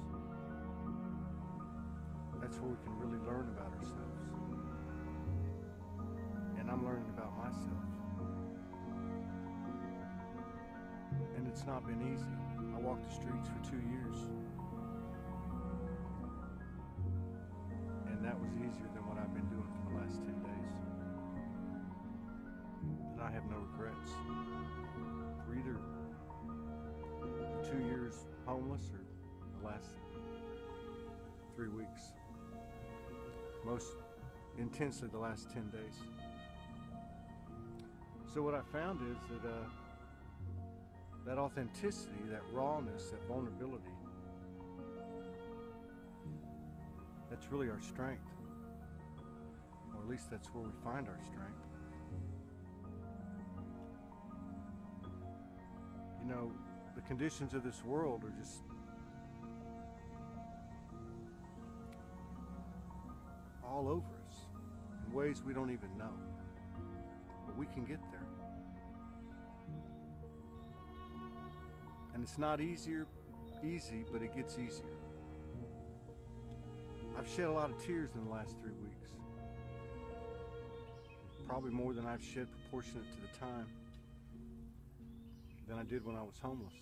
That's where we can really learn about ourselves. And I'm learning about myself. And it's not been easy. I walked the streets for 2 years. And that was easier than what I've been doing for the last 10 days. And I have no regrets for either the 2 years homeless or the last 3 weeks. Most intensely the last 10 days. So what I found is that that authenticity, that rawness, that vulnerability, that's really our strength. Or at least that's where we find our strength. You know, the conditions of this world are just all over us in ways we don't even know. But we can get there. And it's not easy, but it gets easier. I've shed a lot of tears in the last 3 weeks. Probably more than I've shed proportionate to the time than I did when I was homeless.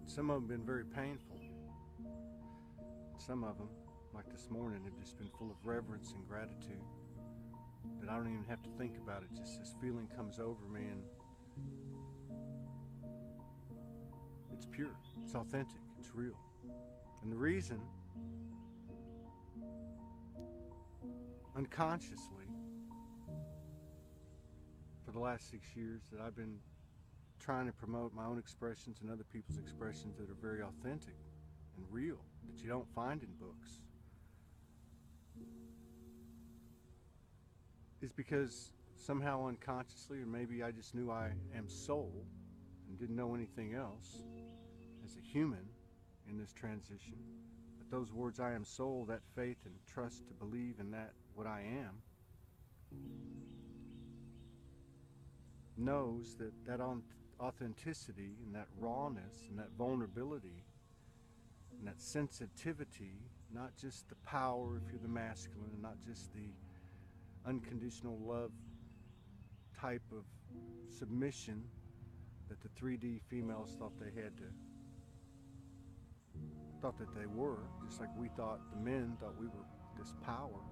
Some of them have been very painful. Some of them, like this morning, have just been full of reverence and gratitude that I don't even have to think about it. Just this feeling comes over me, and it's pure, it's authentic, it's real. And the reason, unconsciously, for the last 6 years, that I've been trying to promote my own expressions and other people's expressions that are very authentic and real, that you don't find in books, is because somehow unconsciously, or maybe I just knew I am soul and didn't know anything else as a human in this transition. But those words, I am soul, that faith and trust to believe in that, what I am, knows that that authenticity and that rawness and that vulnerability and that sensitivity, not just the power if you're the masculine, and not just the unconditional love type of submission that the 3D females thought they had to, thought that they were, just like we thought, the men thought we were this power.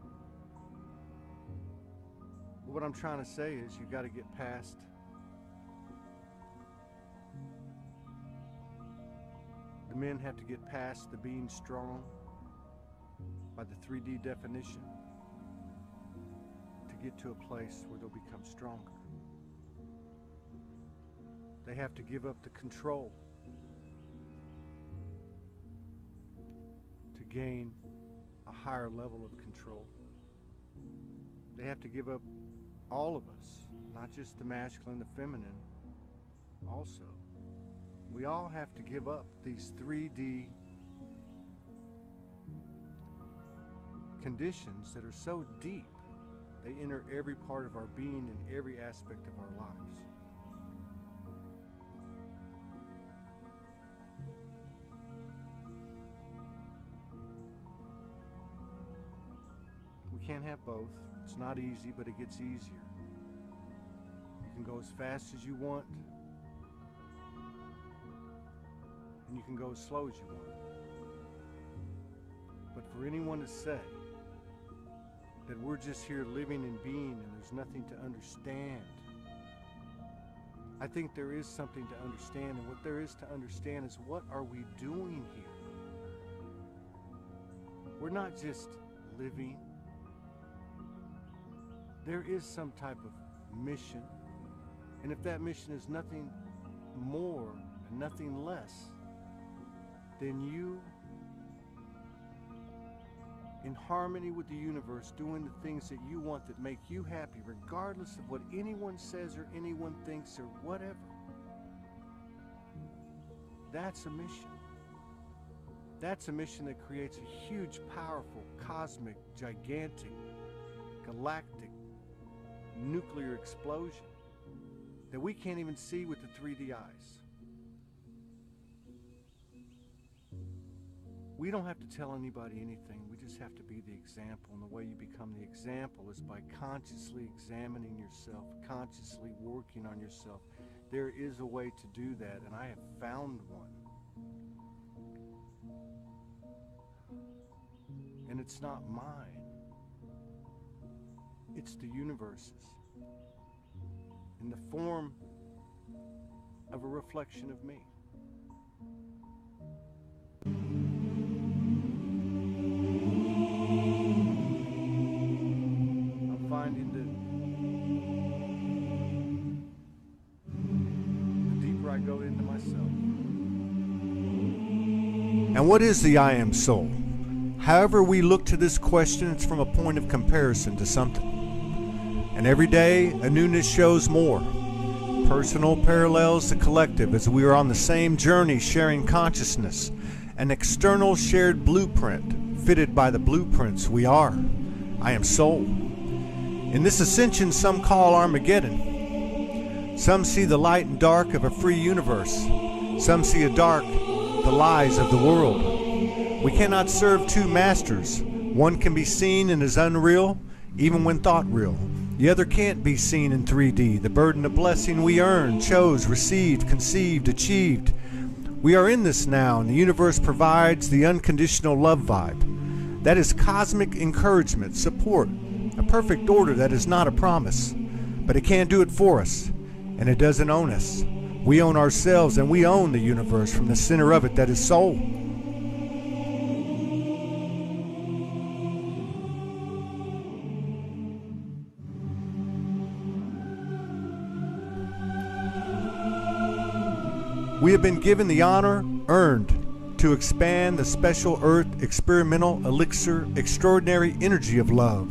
But what I'm trying to say is you got to get past The men have to get past the being strong by the 3D definition to get to a place where they'll become stronger. They have to give up the control to gain a higher level of control. They have to give up, all of us, not just the masculine, the feminine, also. We all have to give up these 3D conditions that are so deep, they enter every part of our being and every aspect of our lives. We can't have both. It's not easy, but it gets easier. You can go as fast as you want, and you can go as slow as you want. But for anyone to say that we're just here living and being and there's nothing to understand, I think there is something to understand, and what there is to understand is, what are we doing here? We're not just living. There is some type of mission, and if that mission is nothing more and nothing less than you in harmony with the universe, doing the things that you want that make you happy, regardless of what anyone says or anyone thinks or whatever. That's a mission. That's a mission that creates a huge, powerful, cosmic, gigantic, galactic, nuclear explosion that we can't even see with the 3D eyes. We don't have to tell anybody anything. We just have to be the example. And the way you become the example is by consciously examining yourself, consciously working on yourself. There is a way to do that, and I have found one. And it's not mine. It's the universe's, in the form of a reflection of me. I'm finding that the deeper I go into myself. And what is the I Am Soul? However we look to this question, it's from a point of comparison to something. And every day, a newness shows more. Personal parallels the collective as we are on the same journey, sharing consciousness, an external shared blueprint, fitted by the blueprints we are. I am soul. In this ascension, some call Armageddon. Some see the light and dark of a free universe. Some see a dark, the lies of the world. We cannot serve two masters. One can be seen and is unreal, even when thought real. The other can't be seen in 3D. The burden of blessing we earned, chose, received, conceived, achieved. We are in this now, and the universe provides the unconditional love vibe. That is cosmic encouragement, support, a perfect order that is not a promise. But it can't do it for us, and it doesn't own us. We own ourselves, and we own the universe from the center of it that is soul. We have been given the honor earned to expand the special earth experimental elixir extraordinary energy of love,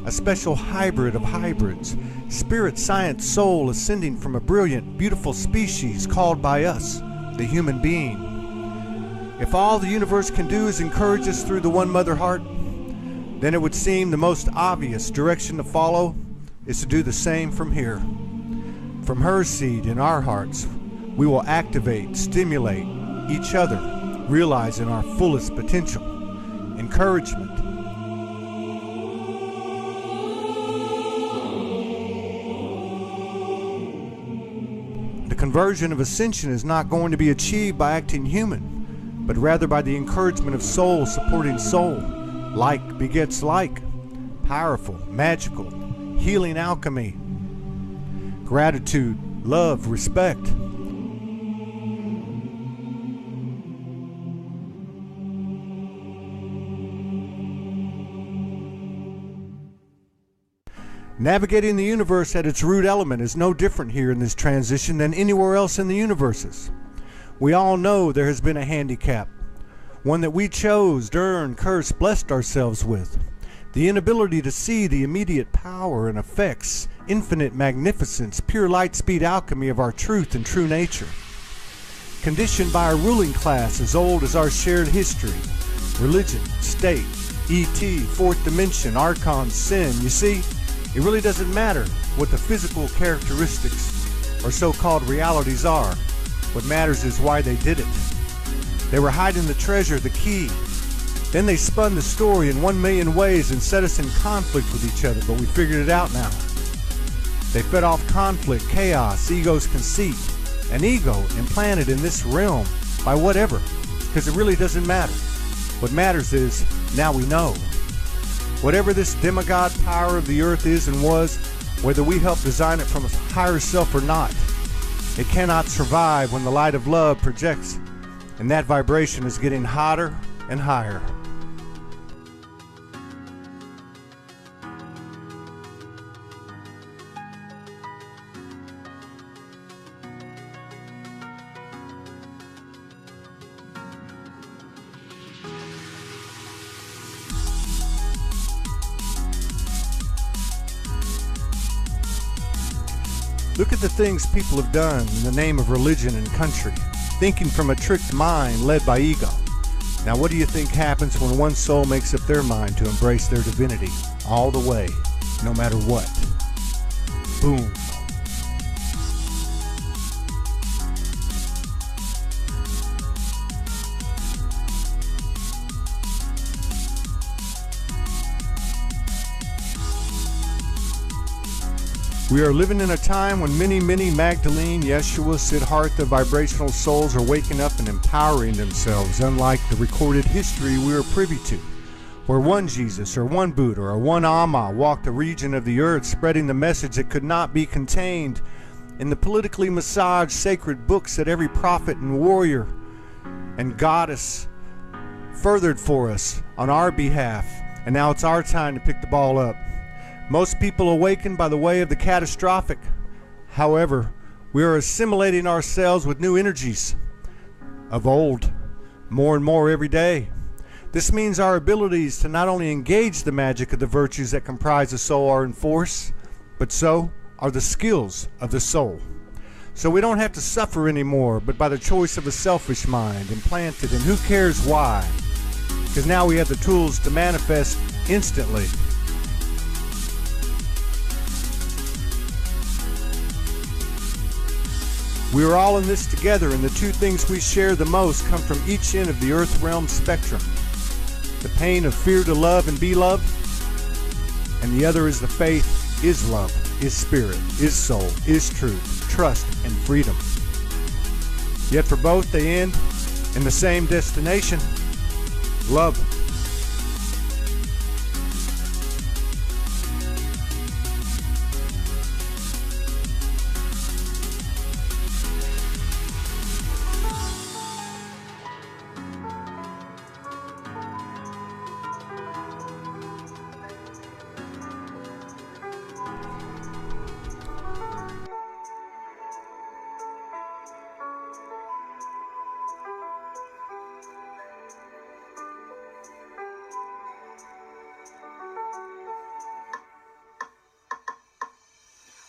a special hybrid of hybrids, spirit, science, soul ascending from a brilliant, beautiful species called by us, the human being. If all the universe can do is encourage us through the one mother heart, then it would seem the most obvious direction to follow is to do the same from here. From her seed in our hearts, we will activate, stimulate each other, realizing our fullest potential. Encouragement. The conversion of ascension is not going to be achieved by acting human, but rather by the encouragement of soul supporting soul. Like begets like. Powerful, magical, healing alchemy. Gratitude, love, respect. Navigating the universe at its root element is no different here in this transition than anywhere else in the universes. We all know there has been a handicap, one that we chose, earned, cursed, blessed ourselves with. The inability to see the immediate power and effects, infinite magnificence, pure light speed alchemy of our truth and true nature. Conditioned by a ruling class as old as our shared history, religion, state, ET, fourth dimension, archon, sin. You see, it really doesn't matter what the physical characteristics or so-called realities are. What matters is why they did it. They were hiding the treasure, the key. Then they spun the story in 1,000,000 ways and set us in conflict with each other, but we figured it out now. They fed off conflict, chaos, ego's conceit, an ego implanted in this realm by whatever, because it really doesn't matter. What matters is, now we know. Whatever this demigod power of the earth is and was, whether we help design it from a higher self or not, it cannot survive when the light of love projects, and that vibration is getting hotter and higher. Look at the things people have done in the name of religion and country, thinking from a tricked mind led by ego. Now what do you think happens when one soul makes up their mind to embrace their divinity all the way, no matter what? Boom. We are living in a time when many Magdalene, Yeshua, Siddhartha vibrational souls are waking up and empowering themselves, unlike the recorded history we are privy to, where one Jesus or one Buddha or one Amma walked the region of the earth spreading the message that could not be contained in the politically massaged sacred books that every prophet and warrior and goddess furthered for us on our behalf. And now it's our time to pick the ball up. Most people awaken by the way of the catastrophic. However, we are assimilating ourselves with new energies of old, more and more every day. This means our abilities to not only engage the magic of the virtues that comprise the soul are in force, but so are the skills of the soul. So we don't have to suffer anymore, but by the choice of a selfish mind, implanted, and who cares why? Because now we have the tools to manifest instantly. We are all in this together, and the two things we share the most come from each end of the earth realm spectrum. The pain of fear to love and be loved, and the other is the faith, is love, is spirit, is soul, is truth, trust, and freedom. Yet for both they end in the same destination, love.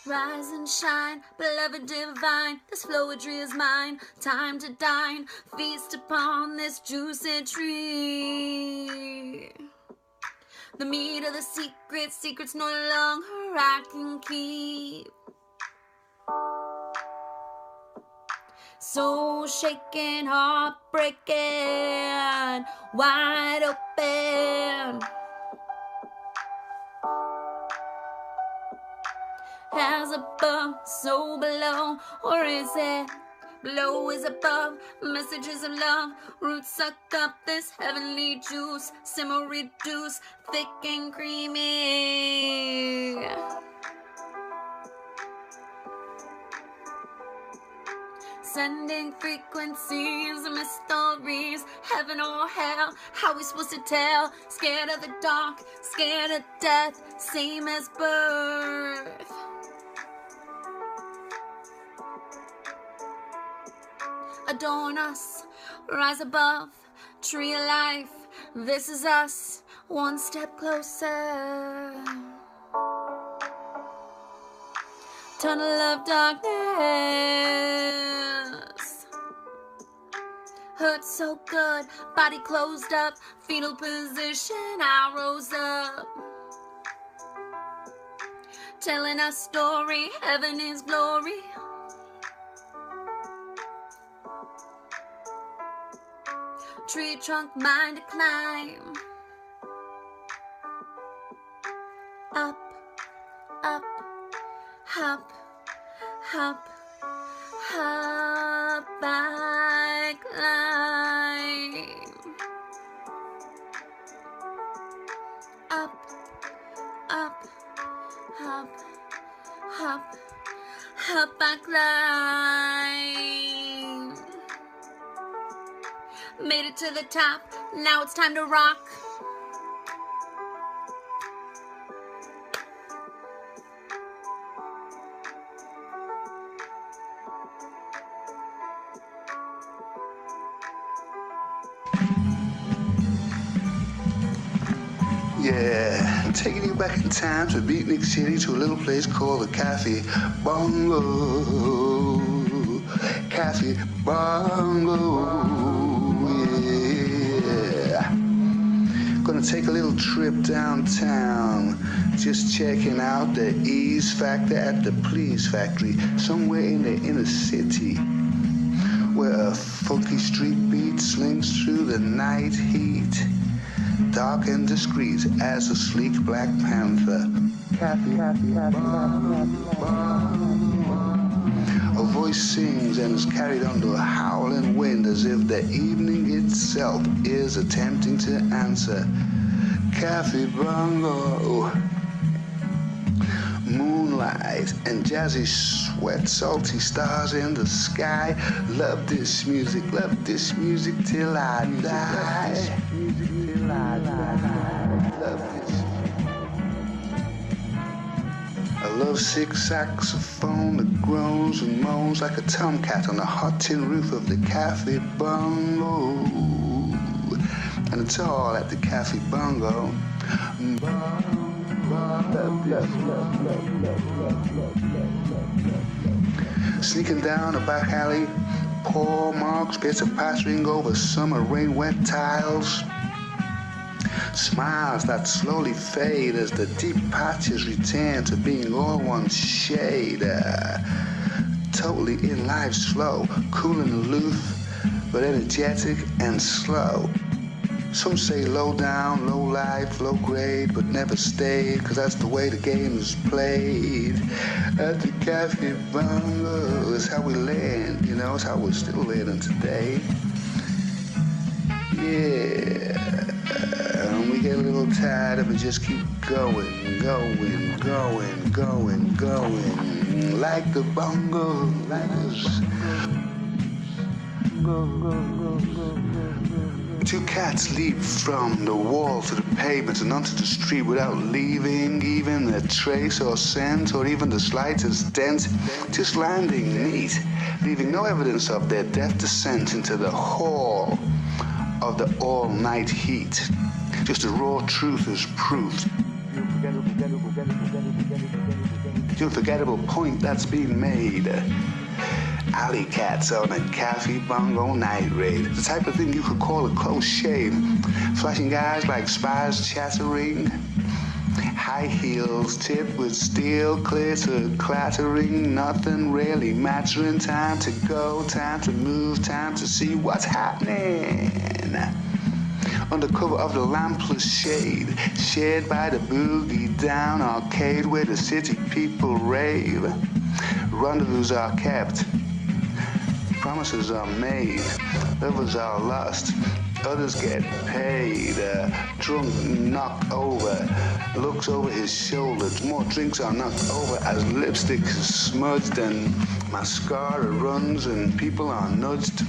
Rise and shine, beloved divine, this flowetry is mine. Time to dine, feast upon this juicy tree. The meat of the secrets no longer I can keep. Soul shaking, heart breaking, wide open. As above, so below, or is it below is above? Messages of love, roots suck up this heavenly juice, simmer reduce, thick and creamy. Transcending frequencies, mysteries, heaven or hell. How we supposed to tell? Scared of the dark, scared of death, same as birth. Adorn us, rise above, tree of life. This is us, one step closer. Tunnel of darkness. Hurt so good, body closed up, fetal position, I rose up. Telling our story, heaven is glory. Tree trunk, mind to climb. Up, up, hop, hop, hop, I climb. Up, up, hop, hop, hop, I climb. Made it to the top, now it's time to rock. Yeah, I'm taking you back in time to Beatnik City, to a little place called the Cafe Bongo. Cafe Bongo, yeah. Gonna take a little trip downtown, just checking out the ease factor at the police factory, somewhere in the inner city, where a funky street beat slings through the night heat. Dark and discreet as a sleek Black Panther. A voice sings and is carried under a howling wind, as if the evening itself is attempting to answer. Cafe Bongo. Moonlight and jazzy sweat, salty stars in the sky. Love this music till I die. A lovesick saxophone that groans and moans like a tomcat on the hot tin roof of the Cafe Bongo. And it's all at the Cafe Bongo. Sneaking down a back alley, paw marks, bits of pattering over summer rain wet tiles. Smiles that slowly fade as the deep patches return to being all one shade. Totally in life's flow, cool and aloof, but energetic and slow. Some say low down, low life, low grade, but never stayed, cause that's the way the game is played. At the Cafe Bongo, it's how we land, you know, it's how we're still landing today. Yeah. And we get a little tired of it, just keep going, like the bongo, like this. Two cats leap from the wall to the pavement and onto the street without leaving even a trace or scent or even the slightest dent, just landing neat, leaving no evidence of their deft descent into the hall of the all-night heat. Just a raw truth is proof. The unforgettable point that's being made. Alley cats on a Cafe Bongo night raid. The type of thing you could call a close shave. Flashing eyes like spies chattering. High heels tipped with steel, clear to clattering. Nothing really mattering. Time to go, time to move, time to see what's happening. Under cover of the lampless shade, shared by the boogie down arcade where the city people rave. Rendezvous are kept, promises are made, lovers are lost, Others get paid. Drunk, knocked over, looks over his shoulder. More drinks are knocked over as lipstick is smudged and mascara runs and people are nudged.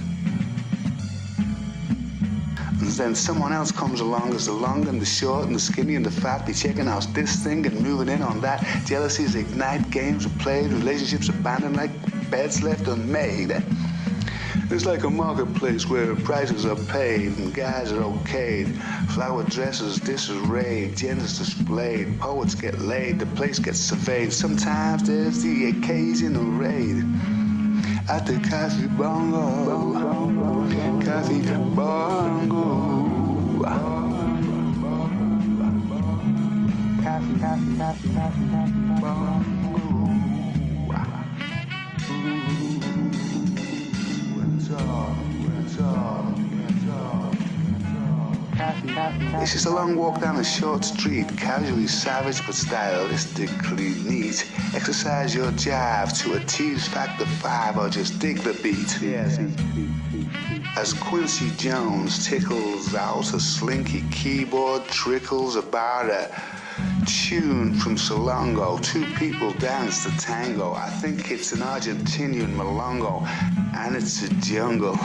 And then someone else comes along as the long and the short and the skinny and the fat be checking out this thing and moving in on that. Jealousies ignite, games are played, relationships abandoned like beds left unmade. It's like a marketplace where prices are paid and guys are okayed. Flower dresses disarrayed, genders displayed, poets get laid, the place gets surveyed. Sometimes there's the occasional raid. At the Coffee Bongo, Coffee Bongo, Coffee Bongo. It's just a long walk down a short street, casually savage but stylistically neat. Exercise your jive to a tease factor 5 or just dig the beat. Yes. As Quincy Jones tickles out a slinky keyboard, trickles about a tune from Solongo. Two people dance the tango. I think it's an Argentinian milongo, and it's a jungle.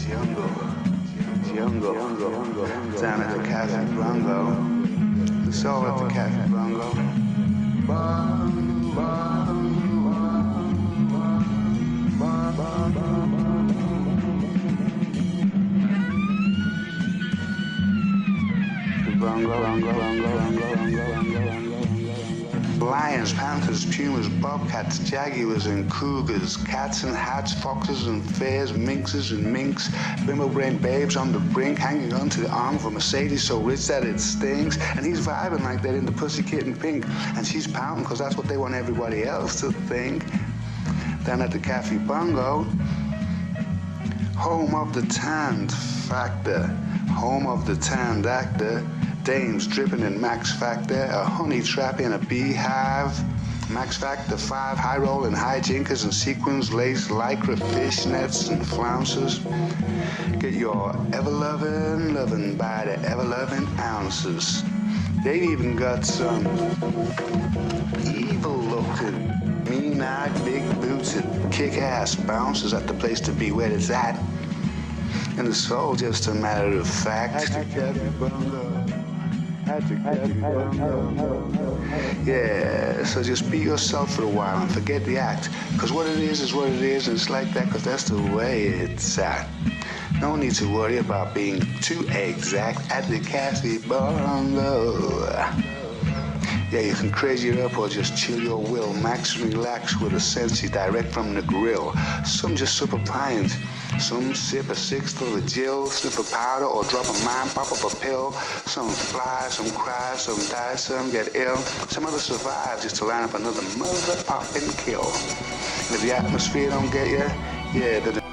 Jungle. Down at the Cafe Bongo. It's all at the Cafe Bongo. Lions, panthers, pumas, bobcats, jaguars and cougars, cats and hats, foxes and fares, minxes and minks, bimbo-brained babes on the brink, hanging onto the arm of a Mercedes so rich that it stings. And he's vibing like that in the Pussycat in pink, and she's pouting because that's what they want everybody else to think. Down at the Cafe Bongo, home of the tanned factor, home of the tanned actor. Dames dripping in Max Factor, a honey trap in a beehive. Max Factor 5, high roll and hijinkers and sequins, lace, lycra, fishnets and flounces. Get your ever-loving by the ever-loving ounces. They've even got some evil-looking, mean-eyed, big-booted, kick-ass bouncers at the place to be where it's at. And it's all just a matter of fact. Yeah, so just be yourself for a while and forget the act. Because what it is what it is, and it's like that because that's the way it's at. No need to worry about being too exact at the Cafe Bongo. Yeah, you can crazy it up or just chill your will. Max relax with a Sensi direct from the grill. Some just sip a pint. Some sip a sixth of a Jill, sniff a powder or drop a mine, pop up a pill. Some fly, some cry, some die, some get ill. Some others survive just to line up another mother poppin' kill. And if the atmosphere don't get you, yeah, then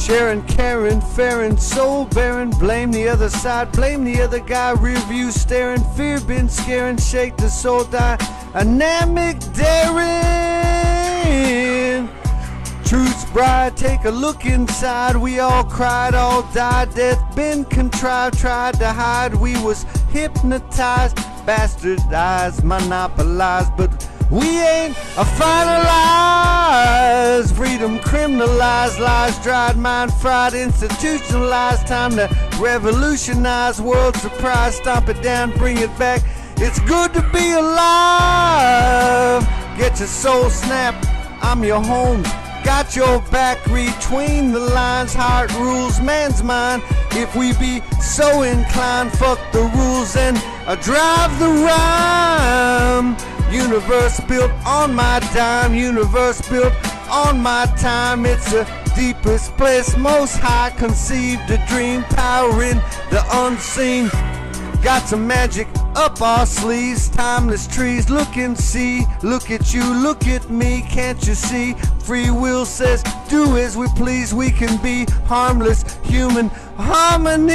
Sharing, caring, faring, soul bearing, blame the other side, blame the other guy, rear view staring, fear been scaring, shake the soul dynamic daring. Truth's bride, take a look inside, we all cried, all died, death been contrived, tried to hide, we was hypnotized, bastardized, monopolized, but we ain't finalized. Freedom criminalized, lies dried, mind fried, institutionalized. Time to revolutionize, world surprise, stomp it down, bring it back. It's good to be alive. Get your soul snapped, I'm your home. Got your back, between the lines, heart rules, man's mind. If we be so inclined, fuck the rules and drive the rhyme. Universe built on my dime, universe built on my time. It's the deepest place, most high conceived a dream, power in the unseen. Got some magic up our sleeves. Timeless trees, look and see. Look at you, look at me, can't you see? Free will says do as we please. We can be harmless, human harmony.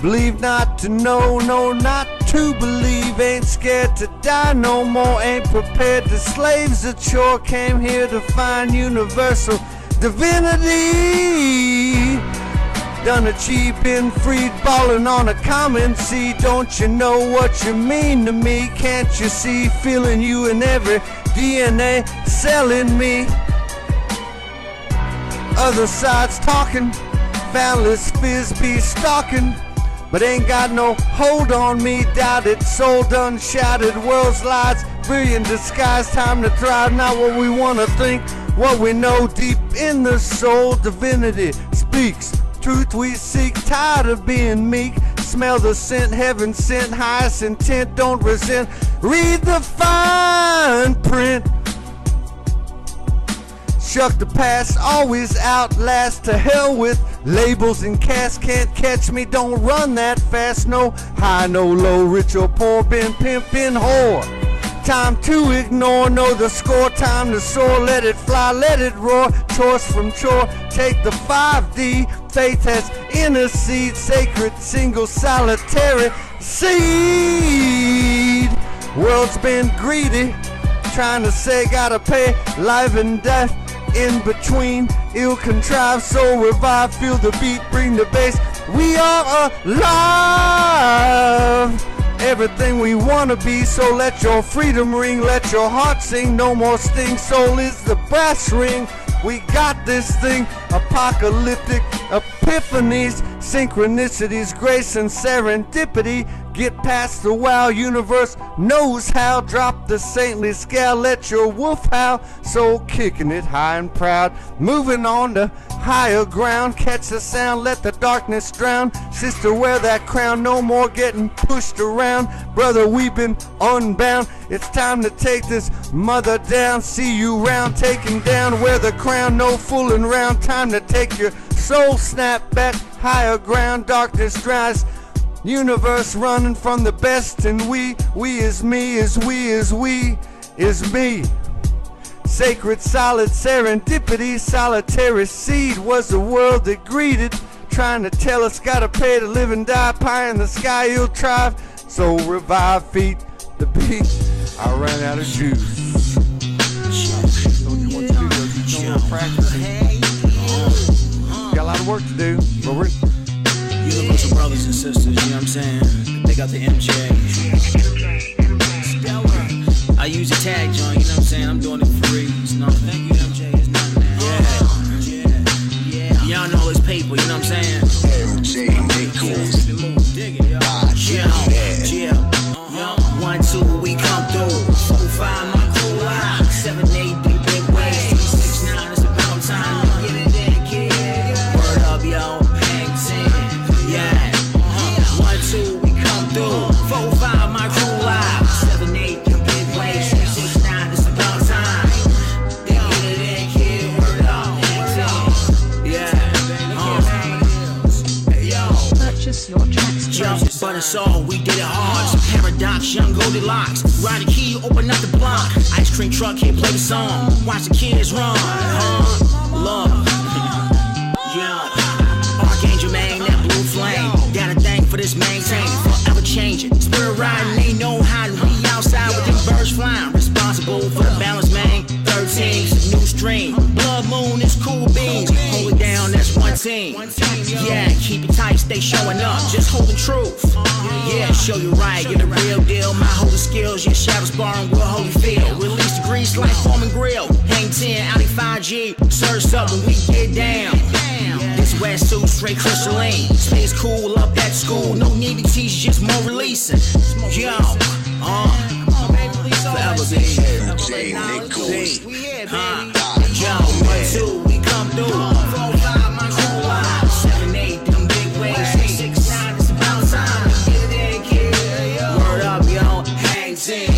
Believe not to know, no, not to believe. Ain't scared to die no more, ain't prepared to slaves that sure came here to find universal divinity. Done achieved, been freed, ballin' on a common sea. Don't you know what you mean to me? Can't you see? Feeling you in every DNA cell in me. Other sides talking, boundless fears be stalking, but ain't got no hold on me. Doubt it, soul done shattered, world's lies, brilliant disguise. Time to thrive, not what we wanna think, what we know deep in the soul. Divinity speaks, truth we seek, tired of being meek. Smell the scent, heaven sent, highest intent, don't resent. Read the fine print. Shuck the past, always outlast. To hell with labels and casts, can't catch me, don't run that fast. No high, no low, rich or poor, been pimpin' whore. Time to ignore, know the score, time to soar. Let it fly, let it roar, choice from chore. Take the 5D, faith has intercede. Sacred, single, solitary seed. World's been greedy, trying to say gotta pay life and death. In between, ill-contrived, soul revive, feel the beat, bring the bass. We are alive, everything we wanna be. So let your freedom ring, let your heart sing. No more sting, soul is the brass ring. We got this thing, apocalyptic epiphanies, synchronicities, grace and serendipity. Get past the wow, universe knows how. Drop the saintly scale, let your wolf howl. Soul kicking it high and proud, moving on to higher ground. Catch the sound, let the darkness drown. Sister, wear that crown, no more getting pushed around. Brother, we've been unbound. It's time to take this mother down. See you round, taking down, wear the crown. No fooling round, time to take your soul, snap back, higher ground. Darkness dries, universe running from the best, and we is me, is we, is we, is me. Sacred, solid serendipity, solitary seed was the world that greeted. Trying to tell us gotta pay to live and die, pie in the sky, you'll thrive. So revive, feet the beat. I ran out of juice. SoulogyOneStudios, we're practicing. Got a lot of work to do, but we're universal brothers and sisters, you know what I'm saying? They got the MJ. I use a tag joint, you know what I'm saying? I'm doing it for free. It's nothing. Thank you, MJ. It's nothing, man. Yeah. Y'all know this paper, you know what I'm saying? MJ Nichols. Dig it, y'all. Yeah. 1, 2, we come through. 4, 5, my crew line. 7, 8, big ways. 3, 6, 9, it's about time. Get it in, kid. Word up, yo. Hang 10. Yeah. 1, 2, we come through. 4, 5, my crew live. 7, 8, the big ways. 3, 6, 9, it's about time. Get it in, kid. Word up, hang 10. Yeah. Hey, yo. Purchase your tracks. But it's all, we did it hard. It's a paradox, young Goldilocks. Ride the key, open up the block. Ice cream truck, can't play the song. Watch the kids run. Love. Yeah. Archangel, man, that blue flame. Got a thing for this maintain. Forever changing. Spirit riding, they know how to be outside with them birds flying. Responsible for the balance, man. 13's a new stream. Blood moon is cool beans. Hold it down, that's one team. Yeah, keep it tight, stay showing up. Just hold the truth. Yeah, show you right, you're the real deal. My holy skills, your shadows barring will holy feel. Release the grease like Foreman Grill. Hang 10, Audi 5G. Surge up when we get down. This wetsuit, straight crystalline. Stays cool up at school. No need to teach, just more releasing. Yo, forever be MJ Nichols. Yo, 1, 2, we come through. 4, 5, my crew live. 7, 8, them big ways. 3, 6, 9, it's about time. Get it in, kid. Word up, yo, hang 10.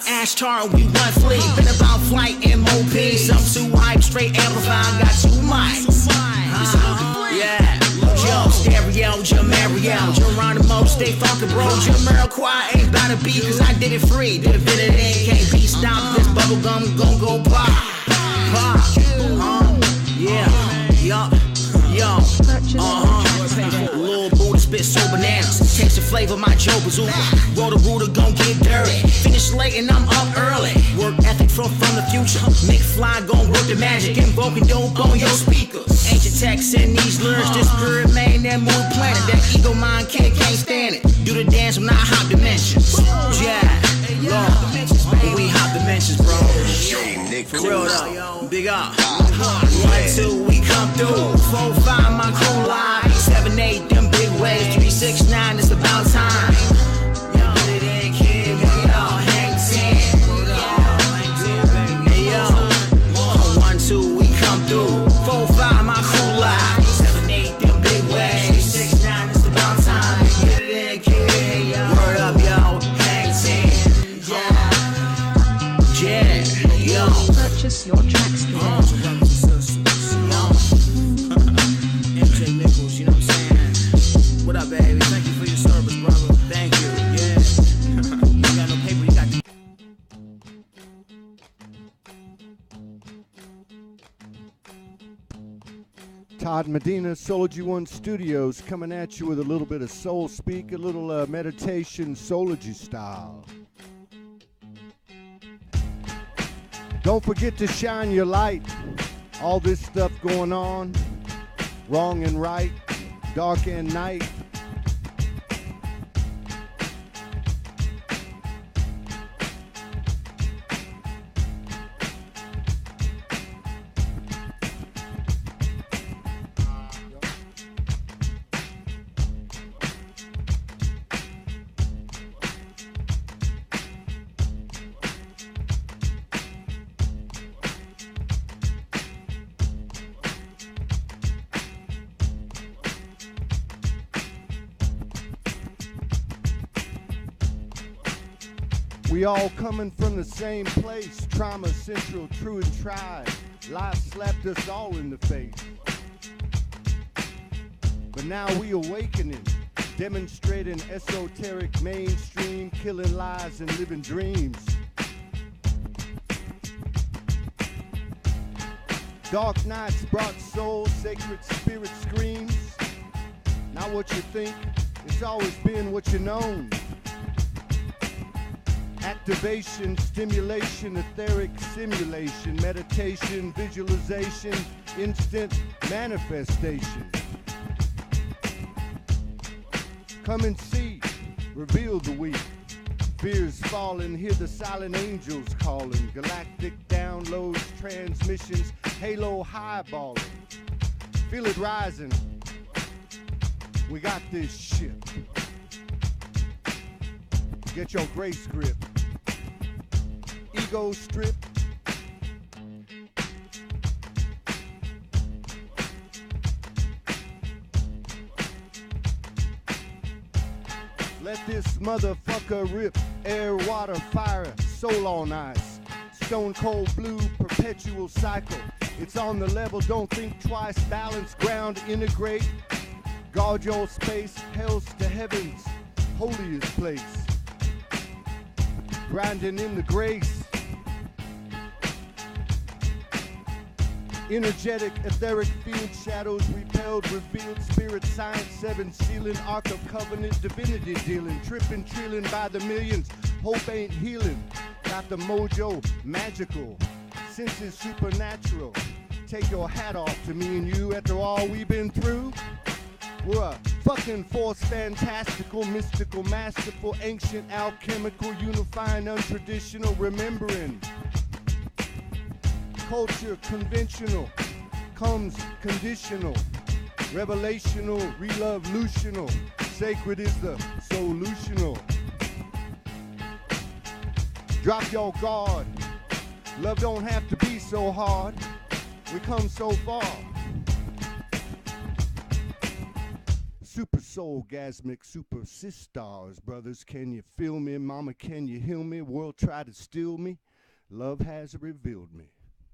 Ash tar, we one fleet. Been about flight MOP. Some too hype, straight amplified, got 2 mics. Yeah. Yo, stereo, Jamario, Geronimo, stay funky, bro. Jamiroquai ain't bout to be, cause I did it free. Did it in, can't be stopped. This bubblegum gon' go pop. Pop. Yeah. Yo. Lil Buddha spit so bananas. Taste the flavor, my Joe Bazooka. Roll the rooter, gon' get dirty. Finish late and I'm up early. Work ethic from the future. Make fly, gon' work the magic. Invoking dope on your speakers. Ancient texts in these lyrics. This spirit man, that mood planet. That ego mind can't stand it. Do the dance when I hop dimensions. Yeah, Lord. We hop dimensions, bro. For real though, big up. 1, 2, we come through. 4, 5, my crew live. 7, 8, them big waves. 3, 6, 9, it's about time. Yo, it ain't kid, we all hang 10. Hey yo, 1, 2, we come through. 4, 5, my crew live. 7, 8, them big waves. 3, 6, 9, it's about time. Get it in, kid. Word up, yo, hang 10. Yeah, yo. Purchase your tracks today. MJ Nichols, you know what I'm saying? What up, baby? Thank you for your service, brother. Thank you. Yeah. You got no paper, you got the... Todd Medina, SoulogyOneStudios, coming at you with a little bit of soul speak, a little meditation, Soulogy style. Don't forget to shine your light. All this stuff going on, wrong and right, dark and night. We all coming from the same place, trauma central, true and tried. Life slapped us all in the face. But now we awakening, demonstrating esoteric mainstream, killing lies and living dreams. Dark nights brought soul, sacred spirit screams. Not what you think, it's always been what you known. Activation, stimulation, etheric simulation, meditation, visualization, instant manifestation. Come and see, reveal the weak. Fears falling, hear the silent angels calling. Galactic downloads, transmissions, halo highballing. Feel it rising. We got this shit. Get your grace grip. Ego strip. Let this motherfucker rip. Air, water, fire, soul on ice. Stone cold blue, perpetual cycle. It's on the level, don't think twice. Balance, ground, integrate. Guard your space, hells to heavens, holiest place. Grinding in the grace. Energetic, etheric field, shadows repelled, revealed, spirit, science, 7 sealing, ark of covenant, divinity dealing, tripping, trilling by the millions, hope ain't healing, got the mojo, magical, senses supernatural, take your hat off to me and you after all we've been through. We're a fucking force, fantastical, mystical, masterful, ancient, alchemical, unifying, untraditional, remembering. Culture, conventional, comes conditional, revelational, revolutional, sacred is the solutional. Drop your guard, love don't have to be so hard, we come so far. Super soul-gasmic, super sisters, brothers, can you feel me? Mama, can you heal me? World tried to steal me. Love has revealed me.